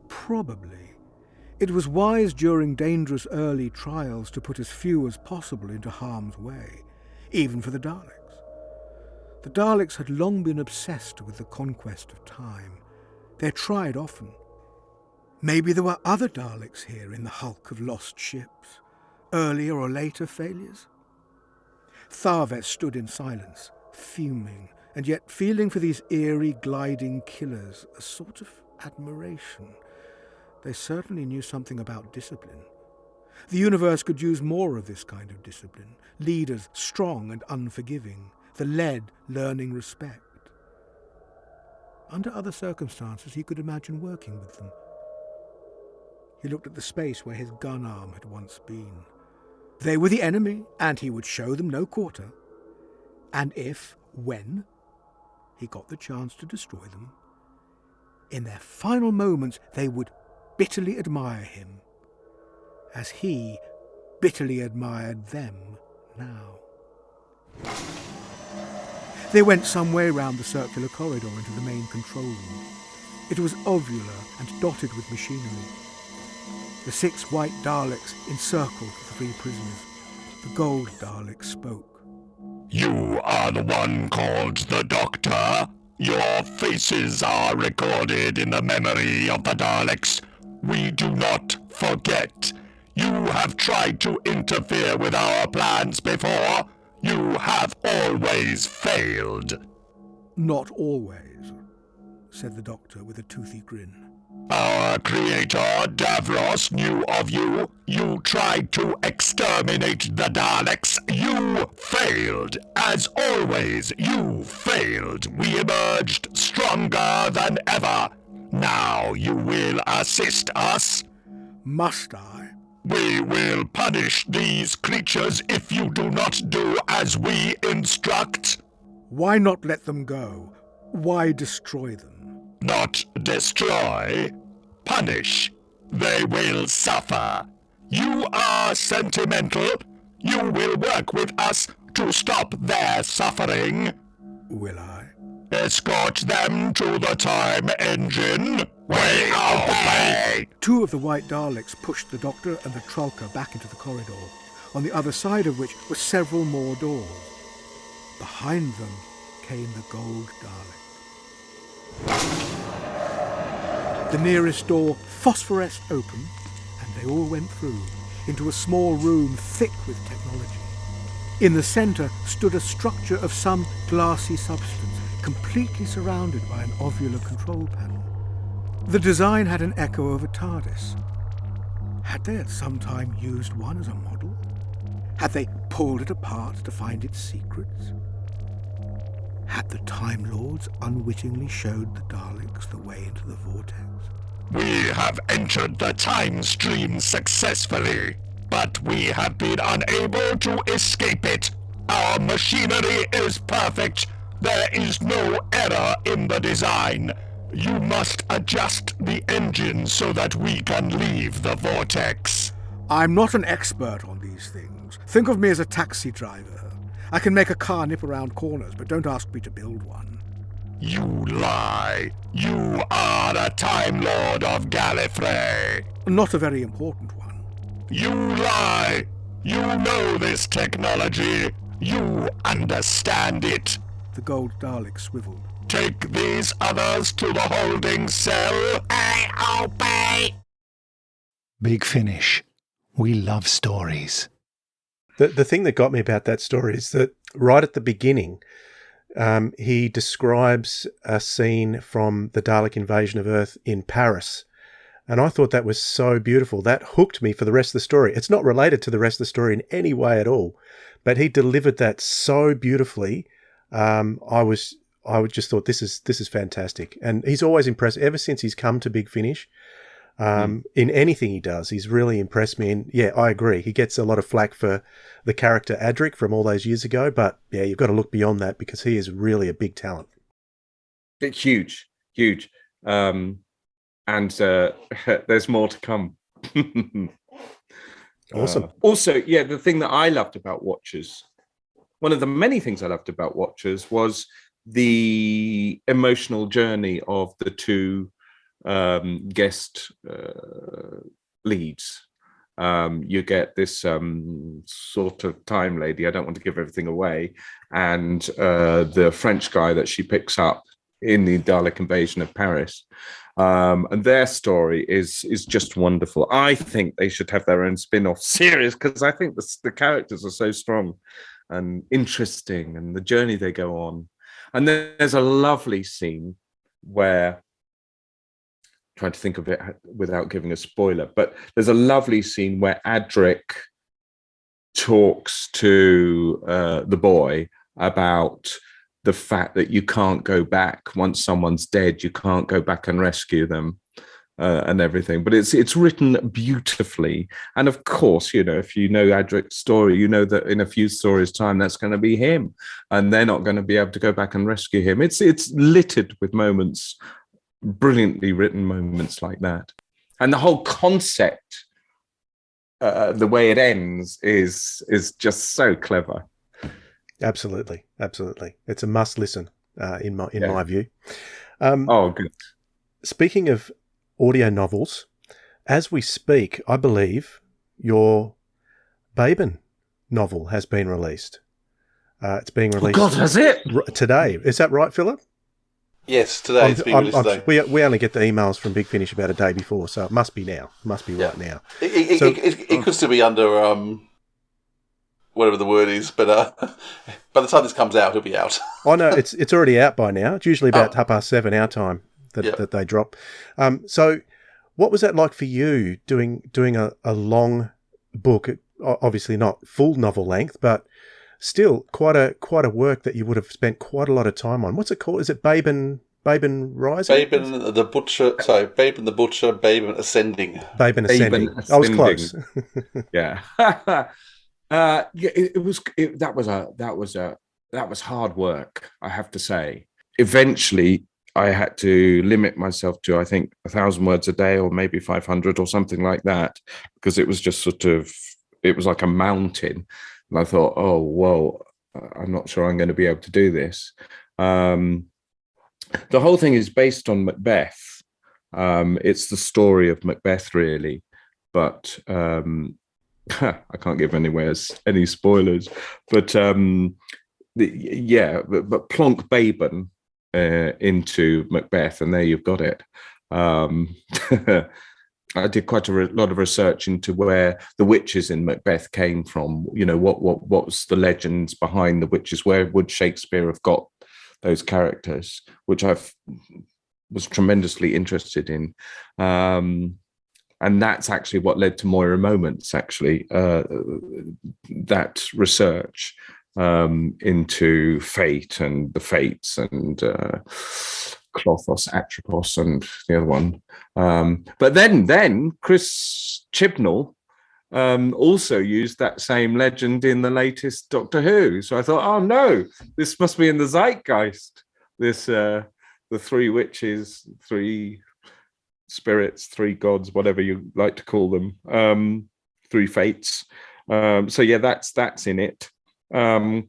Probably. It was wise during dangerous early trials to put as few as possible into harm's way, even for the Daleks. The Daleks had long been obsessed with the conquest of time. They tried often. Maybe there were other Daleks here in the hulk of lost ships, earlier or later failures. Tharves stood in silence, fuming, and yet feeling for these eerie, gliding killers a sort of admiration. They certainly knew something about discipline. The universe could use more of this kind of discipline, leaders strong and unforgiving, the led learning respect. Under other circumstances, he could imagine working with them. He looked at the space where his gun arm had once been. They were the enemy, and he would show them no quarter. And when he got the chance to destroy them, in their final moments they would bitterly admire him, as he bitterly admired them now. They went some way round the circular corridor into the main control room. It was ovular and dotted with machinery. The 6 white Daleks encircled the 3 prisoners. The gold Dalek spoke. You are the one called the Doctor. Your faces are recorded in the memory of the Daleks. We do not forget. You have tried to interfere with our plans before. You have always failed. Not always, said the Doctor with a toothy grin. Our creator, Davros, knew of you. You tried to exterminate the Daleks. You failed. As always, you failed. We emerged stronger than ever. Now you will assist us. Must I? We will punish these creatures if you do not do as we instruct. Why not let them go? Why destroy them? Not destroy. Punish. They will suffer. You are sentimental. You will work with us to stop their suffering. Will I? Escort them to the time engine. Way out the way! 2 of the white Daleks pushed the Doctor and the Trollker back into the corridor, on the other side of which were several more doors. Behind them came the gold Dalek. The nearest door phosphoresced open, and they all went through, into a small room thick with technology. In the centre stood a structure of some glassy substance, completely surrounded by an ovular control panel. The design had an echo of a TARDIS. Had they at some time used one as a model? Had they pulled it apart to find its secrets? Had the Time Lords unwittingly showed the Daleks the way into the vortex? We have entered the time stream successfully, but we have been unable to escape it. Our machinery is perfect. There is no error in the design. You must adjust the engine so that we can leave the vortex. I'm not an expert on these things. Think of me as a taxi driver. I can make a car nip around corners, but don't ask me to build one. You lie. You are a Time Lord of Gallifrey. Not a very important one. You lie. You know this technology. You understand it. The gold Dalek swiveled. Take these others to the holding cell. I obey. Big Finish. We love stories. The thing that got me about that story is that right at the beginning, he describes a scene from the Dalek invasion of Earth in Paris. And I thought that was so beautiful. That hooked me for the rest of the story. It's not related to the rest of the story in any way at all, but he delivered that so beautifully. I just thought this is fantastic. And he's always impressed ever since he's come to Big Finish. In anything he does, he's really impressed me. And yeah, I agree. He gets a lot of flack for the character Adric from all those years ago, but yeah, you've got to look beyond that because he is really a big talent. It's huge. And there's more to come. Awesome. Also, yeah, the thing that I loved about Watchers, one of the many things I loved about Watchers was the emotional journey of the two guest leads. You get this sort of time lady, I don't want to give everything away, and the French guy that she picks up in the Dalek invasion of Paris. And their story is just wonderful. I think they should have their own spin-off series because I think the characters are so strong and interesting and the journey they go on. And then there's a lovely scene where, trying to think of it without giving a spoiler, but there's a lovely scene where Adric talks to the boy about the fact that you can't go back once someone's dead. You can't go back and rescue them and everything. But it's written beautifully. And of course, you know, if you know Adric's story, you know that in a few stories' time, that's going to be him. And they're not going to be able to go back and rescue him. It's littered with moments, brilliantly written moments like that. And the whole concept, the way it ends, is just so clever. Absolutely. It's a must listen in my view. Good. Speaking of audio novels, as we speak, I believe your Babin novel has been released. It's being released. Oh God, has it? Today. Is that right, Philip? Yes, today. It's being released today. We only get the emails from Big Finish about a day before, so it must be now. It must be right now. It could still be under whatever the word is, but by the time this comes out, it'll be out. I know it's already out by now. It's usually about 7:30 our time that they drop. So, what was that like for you doing a long book? Obviously not full novel length, but still quite a work that you would have spent quite a lot of time on. What's it called? Is it Babin Rising? Babin the Butcher. Sorry, Babin the Butcher. Babin Ascending. Babin Ascending. I was close. Yeah. That was hard work, I have to say. Eventually, I had to limit myself to, I think, 1,000 words a day, or maybe 500 or something like that, because it was just it was like a mountain. And I thought, oh, whoa, I'm not sure I'm going to be able to do this. The whole thing is based on Macbeth. It's the story of Macbeth, really, but I can't give any spoilers. But but plonk Babin into Macbeth, and there you've got it. I did quite a lot of research into where the witches in Macbeth came from. You know, what's the legends behind the witches? Where would Shakespeare have got those characters? Which was tremendously interested in. And that's actually what led to Moira Moments, actually, that research into fate and the fates and Clothos, Atropos, and the other one. But then Chris Chibnall also used that same legend in the latest Doctor Who. So I thought, oh no, this must be in the zeitgeist. This the three witches, three spirits, three gods, whatever you like to call them, three fates. So yeah, that's in it. There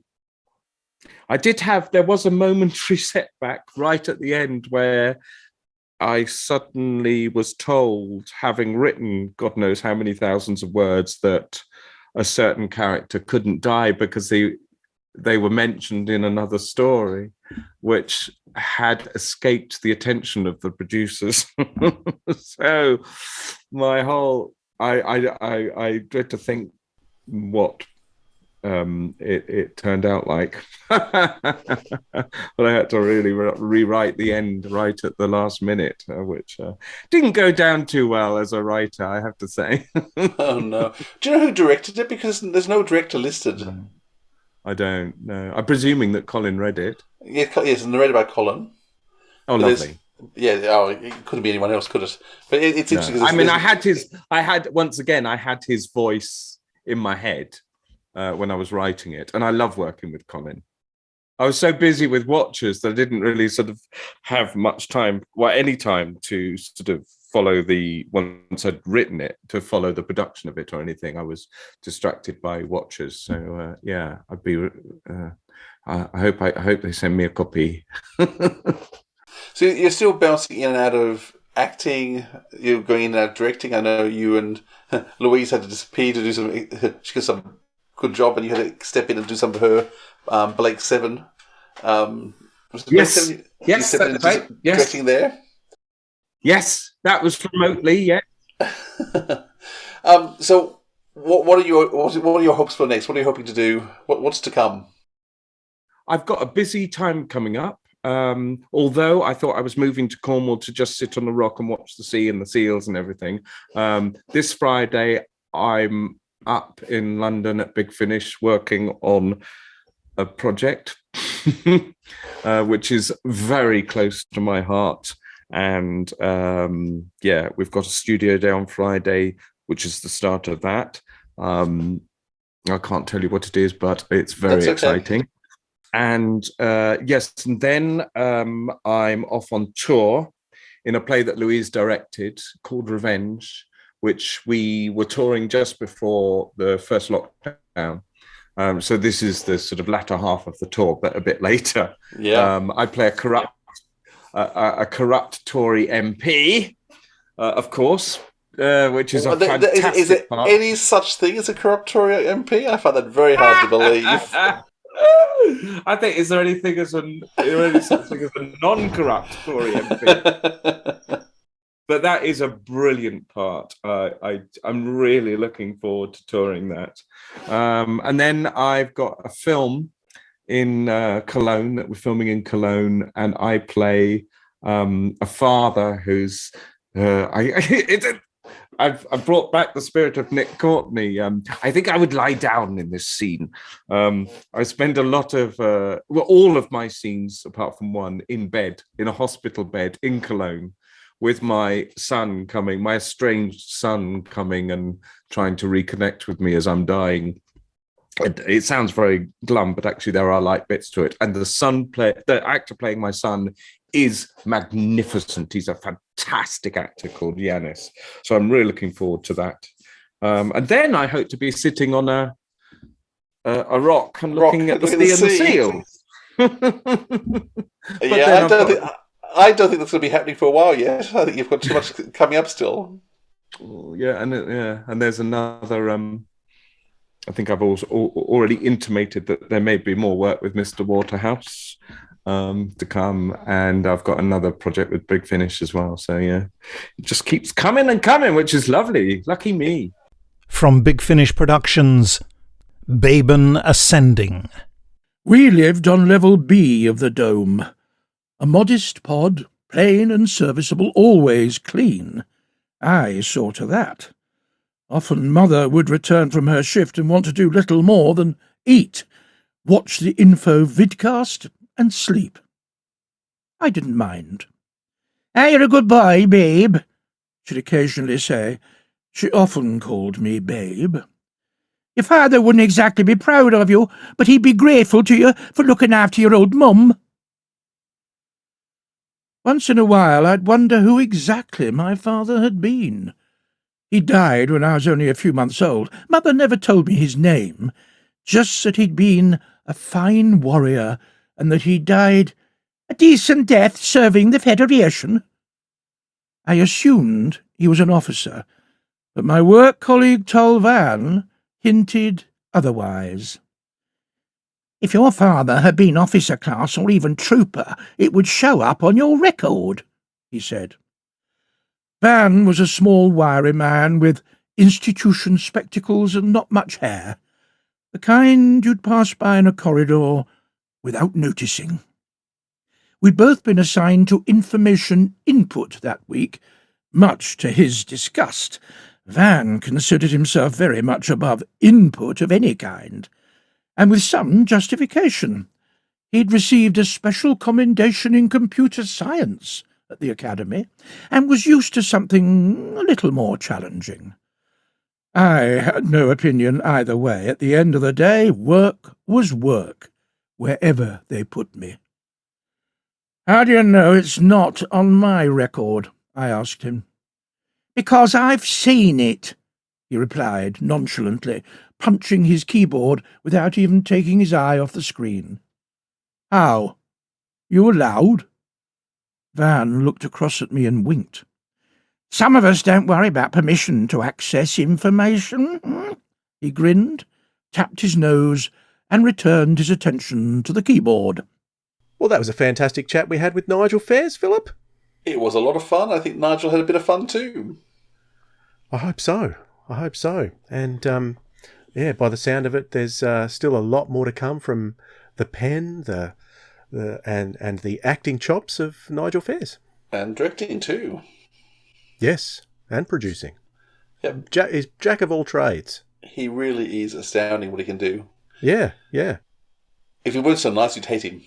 was a momentary setback right at the end where I suddenly was told, having written God knows how many thousands of words, that a certain character couldn't die because they were mentioned in another story, which had escaped the attention of the producers. So my whole, I dread to think what it turned out like. But I had to really rewrite the end right at the last minute, which didn't go down too well as a writer, I have to say. Oh no. Do you know who directed it? Because there's no director listed. I don't know. I'm presuming that Colin read it. Yeah, yes, narrated by Colin. Oh, But lovely. it couldn't be anyone else, could it? But it's interesting. No. I mean, I had his voice in my head when I was writing it, and I love working with Colin. I was so busy with Watchers that I didn't really sort of have much time, any time to sort of follow once I'd written it, to follow the production of it or anything. I was distracted by Watchers. So yeah, I'd be. I hope they send me a copy. So you're still bouncing in and out of acting. You're going in and out of directing. I know you and Louise had to disappear to do some. She got some good job, and you had to step in and do some of her Blake 7. Yes, yes, that's right. Yes, directing there. Yes, that was remotely. Yeah. So, what are your hopes for next? What are you hoping to do? What's to come? I've got a busy time coming up. Although I thought I was moving to Cornwall to just sit on the rock and watch the sea and the seals and everything. This Friday, I'm up in London at Big Finish working on a project, which is very close to my heart. And yeah, we've got a studio day on Friday, which is the start of that. I can't tell you what it is, but it's very exciting. And yes, and then I'm off on tour in a play that Louise directed called Revenge, which we were touring just before the first lockdown. So this is the sort of latter half of the tour, but a bit later. Yeah. I play a corrupt Tory MP, of course, which is a fantastic Is it part. any such thing as a corrupt Tory MP? I find that very hard to believe. I think, is there anything as a non-corrupt Tory MP? But that is a brilliant part. I'm really looking forward to touring that. And then I've got a film in Cologne that we're filming in Cologne, and I play a father who's I've brought back the spirit of Nick Courtney. I think I would lie down in this scene. I spend a lot of all of my scenes apart from one in bed, in a hospital bed in Cologne, with my son coming, my estranged son coming and trying to reconnect with me as I'm dying. It sounds very glum, but actually there are light bits to it. And the actor playing my son is magnificent. He's a fantastic actor called Yanis. So I'm really looking forward to that. And then I hope to be sitting on a rock and looking at the sea and the seals. Yeah, I don't think that's going to be happening for a while yet. I think you've got too much coming up still. Yeah, and there's another. I think I've also already intimated that there may be more work with Mr. Waterhouse. to come, and I've got another project with Big Finish as well. So yeah, it just keeps coming and coming, which is lovely. Lucky me. From Big Finish Productions, Baben Ascending. We lived on level B of the dome. A modest pod, plain and serviceable, always clean. I saw to that. Often Mother would return from her shift and want to do little more than eat, watch the info vidcast, and sleep. I didn't mind. "You're a good boy, babe," she'd occasionally say. She often called me babe. "Your father wouldn't exactly be proud of you, but he'd be grateful to you for looking after your old mum." Once in a while I'd wonder who exactly my father had been. He died when I was only a few months old. Mother never told me his name, just that he'd been a fine warrior and that he died a decent death serving the Federation. I assumed he was an officer, but my work colleague Tol Van hinted otherwise. "If your father had been officer class or even trooper, it would show up on your record," he said. Van was a small, wiry man with institution spectacles and not much hair, the kind you'd pass by in a corridor without noticing. We'd both been assigned to information input that week, much to his disgust. Van considered himself very much above input of any kind, and with some justification. He'd received a special commendation in computer science at the academy, and was used to something a little more challenging. I had no opinion either way. At the end of the day, work was work, wherever they put me. "How do you know it's not on my record?" I asked him. "Because I've seen it," he replied nonchalantly, punching his keyboard without even taking his eye off the screen. "How? You allowed?" Van looked across at me and winked. "Some of us don't worry about permission to access information." He grinned, tapped his nose, and returned his attention to the keyboard. Well, that was a fantastic chat we had with Nigel Fairs, Philip. It was a lot of fun. I think Nigel had a bit of fun too. I hope so. And, by the sound of it, there's still a lot more to come from the pen, and the acting chops of Nigel Fairs. And directing too. Yes, and producing. Yep. He's jack of all trades. He really is astounding what he can do. Yeah. If he weren't so nice, you'd hate him.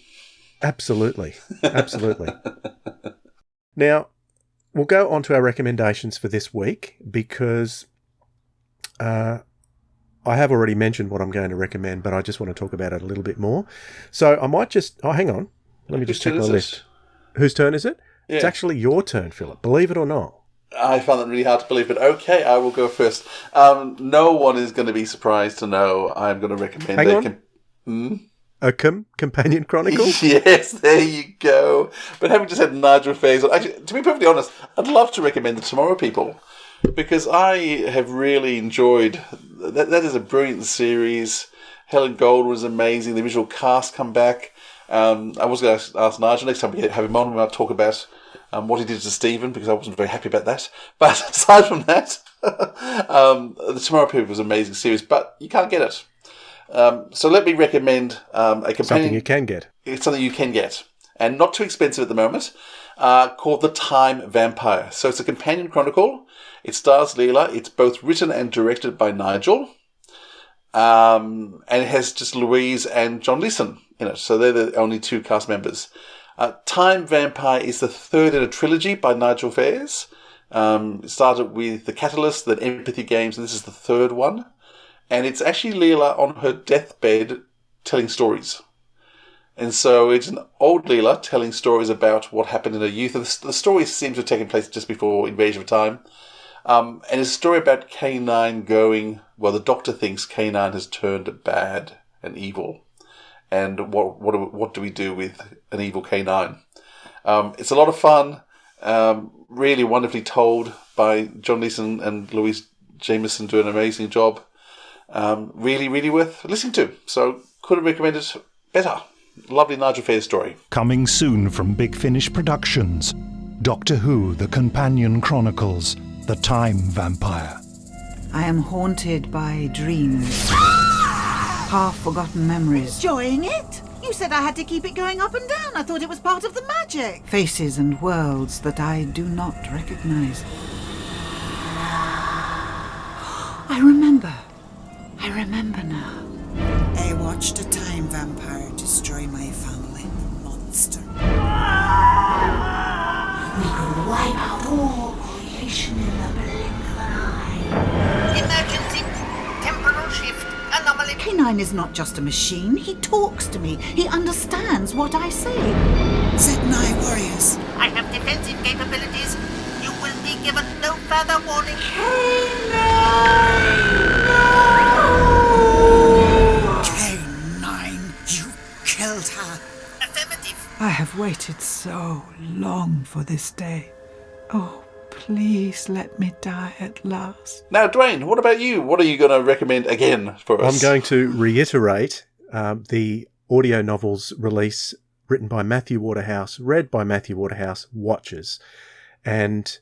Absolutely. Now, we'll go on to our recommendations for this week, because I have already mentioned what I'm going to recommend, but I just want to talk about it a little bit more. So I might just... Oh, hang on. Let me just check my list. Whose turn is it? Yeah. It's actually your turn, Philip. Believe it or not. I found that really hard to believe, but okay, I will go first. No one is going to be surprised to know I'm going to recommend... Hang on. Companion Chronicles? Yes, there you go. But having just had Nigel Fairs... Actually, to be perfectly honest, I'd love to recommend The Tomorrow People, because I have really enjoyed... That is a brilliant series. Helen Gold was amazing. The original cast come back. I was going to ask Nigel next time we have him on, when I'll talk about what he did to Stephen, because I wasn't very happy about that. But aside from that, The Tomorrow People was an amazing series, but you can't get it. So let me recommend a companion... Something you can get. It's something you can get, and not too expensive at the moment, called The Time Vampire. So it's a companion chronicle. It stars Leela. It's both written and directed by Nigel. And it has just Louise and John Leeson in it. So they're the only two cast members. Time Vampire is the third in a trilogy by Nigel Fairs. It started with The Catalyst, then Empathy Games, and this is the third one. And it's actually Leela on her deathbed telling stories. And so it's an old Leela telling stories about what happened in her youth. The story seems to have taken place just before Invasion of Time. And it's a story about K9 going... Well, the Doctor thinks K9 has turned bad and evil. And what do we do with an evil K9? It's a lot of fun. Really wonderfully told by John Leeson and Louise Jameson, do an amazing job. Really, really worth listening to. So couldn't recommend it better. Lovely Nigel Fairs story. Coming soon from Big Finish Productions. Doctor Who, The Companion Chronicles, The Time Vampire. I am haunted by dreams. Half-forgotten memories. Enjoying it? You said I had to keep it going up and down. I thought it was part of the magic. Faces and worlds that I do not recognize. I remember now. I watched a time vampire destroy my family. Monster. We could wipe out all creation in the blink of an eye. Emergency. Temporal shift. Anomaly. K9 is not just a machine. He talks to me. He understands what I say. Z9 warriors. I have defensive capabilities. You will be given no further warning. K9, you killed her. Affirmative. I have waited so long for this day. Oh, please let me die at last. Now, Dwayne, what about you? What are you going to recommend again for us? I'm going to reiterate the audio novels release written by Matthew Waterhouse, read by Matthew Waterhouse, Watchers. And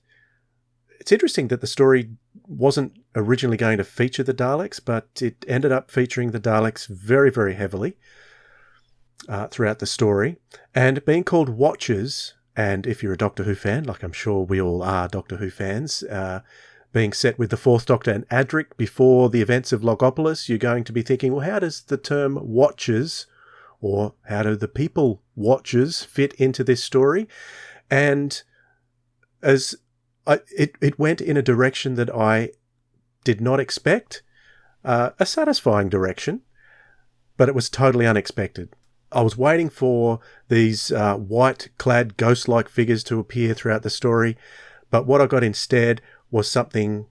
it's interesting that the story wasn't originally going to feature the Daleks, but it ended up featuring the Daleks very, very heavily throughout the story. And being called Watchers, and if you're a Doctor Who fan, like I'm sure we all are Doctor Who fans, being set with the Fourth Doctor and Adric before the events of Logopolis, you're going to be thinking, well, how does the term Watchers, or how do the people Watchers fit into this story? And as it went in a direction that I did not expect, a satisfying direction, but it was totally unexpected. I was waiting for these white-clad ghost-like figures to appear throughout the story, but what I got instead was something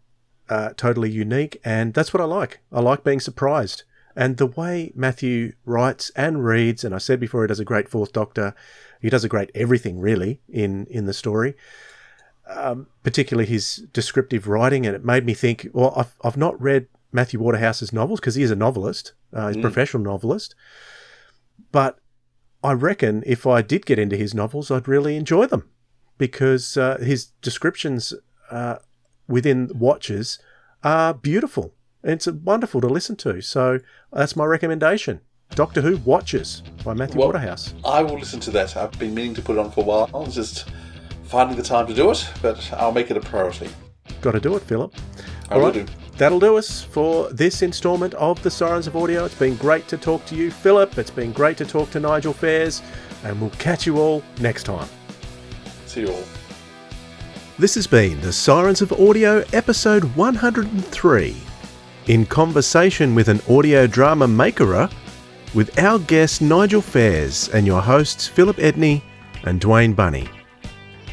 totally unique, and that's what I like. I like being surprised. And the way Matthew writes and reads, and I said before he does a great Fourth Doctor, he does a great everything, really, in the story, particularly his descriptive writing, and it made me think, well, I've not read Matthew Waterhouse's novels, because he is a novelist, he's a professional novelist, but I reckon if I did get into his novels, I'd really enjoy them, because his descriptions within Watchers are beautiful. It's wonderful to listen to. So that's my recommendation. Doctor Who Watchers by Matthew Waterhouse. I will listen to that. I've been meaning to put it on for a while. I'm just finding the time to do it, but I'll make it a priority. Got to do it, Philip. I will do. That'll do us for this instalment of the Sirens of Audio. It's been great to talk to you, Philip. It's been great to talk to Nigel Fairs, and we'll catch you all next time. See you all. This has been the Sirens of Audio, episode 103, in conversation with an audio drama makerer, with our guest Nigel Fairs and your hosts Philip Edney and Dwayne Bunny.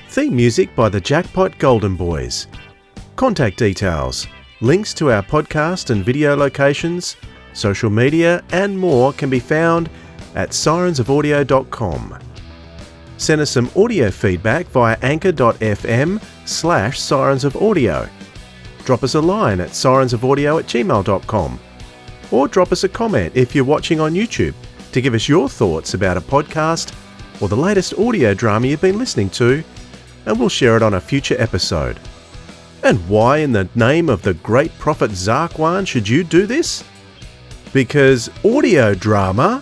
Theme music by the Jackpot Golden Boys. Contact details, links to our podcast and video locations, social media and more can be found at sirensofaudio.com. Send us some audio feedback via anchor.fm/sirensofaudio. Drop us a line at sirensofaudio@gmail.com. Or drop us a comment if you're watching on YouTube to give us your thoughts about a podcast or the latest audio drama you've been listening to, and we'll share it on a future episode. And why in the name of the great prophet Zarkwan should you do this? Because audio drama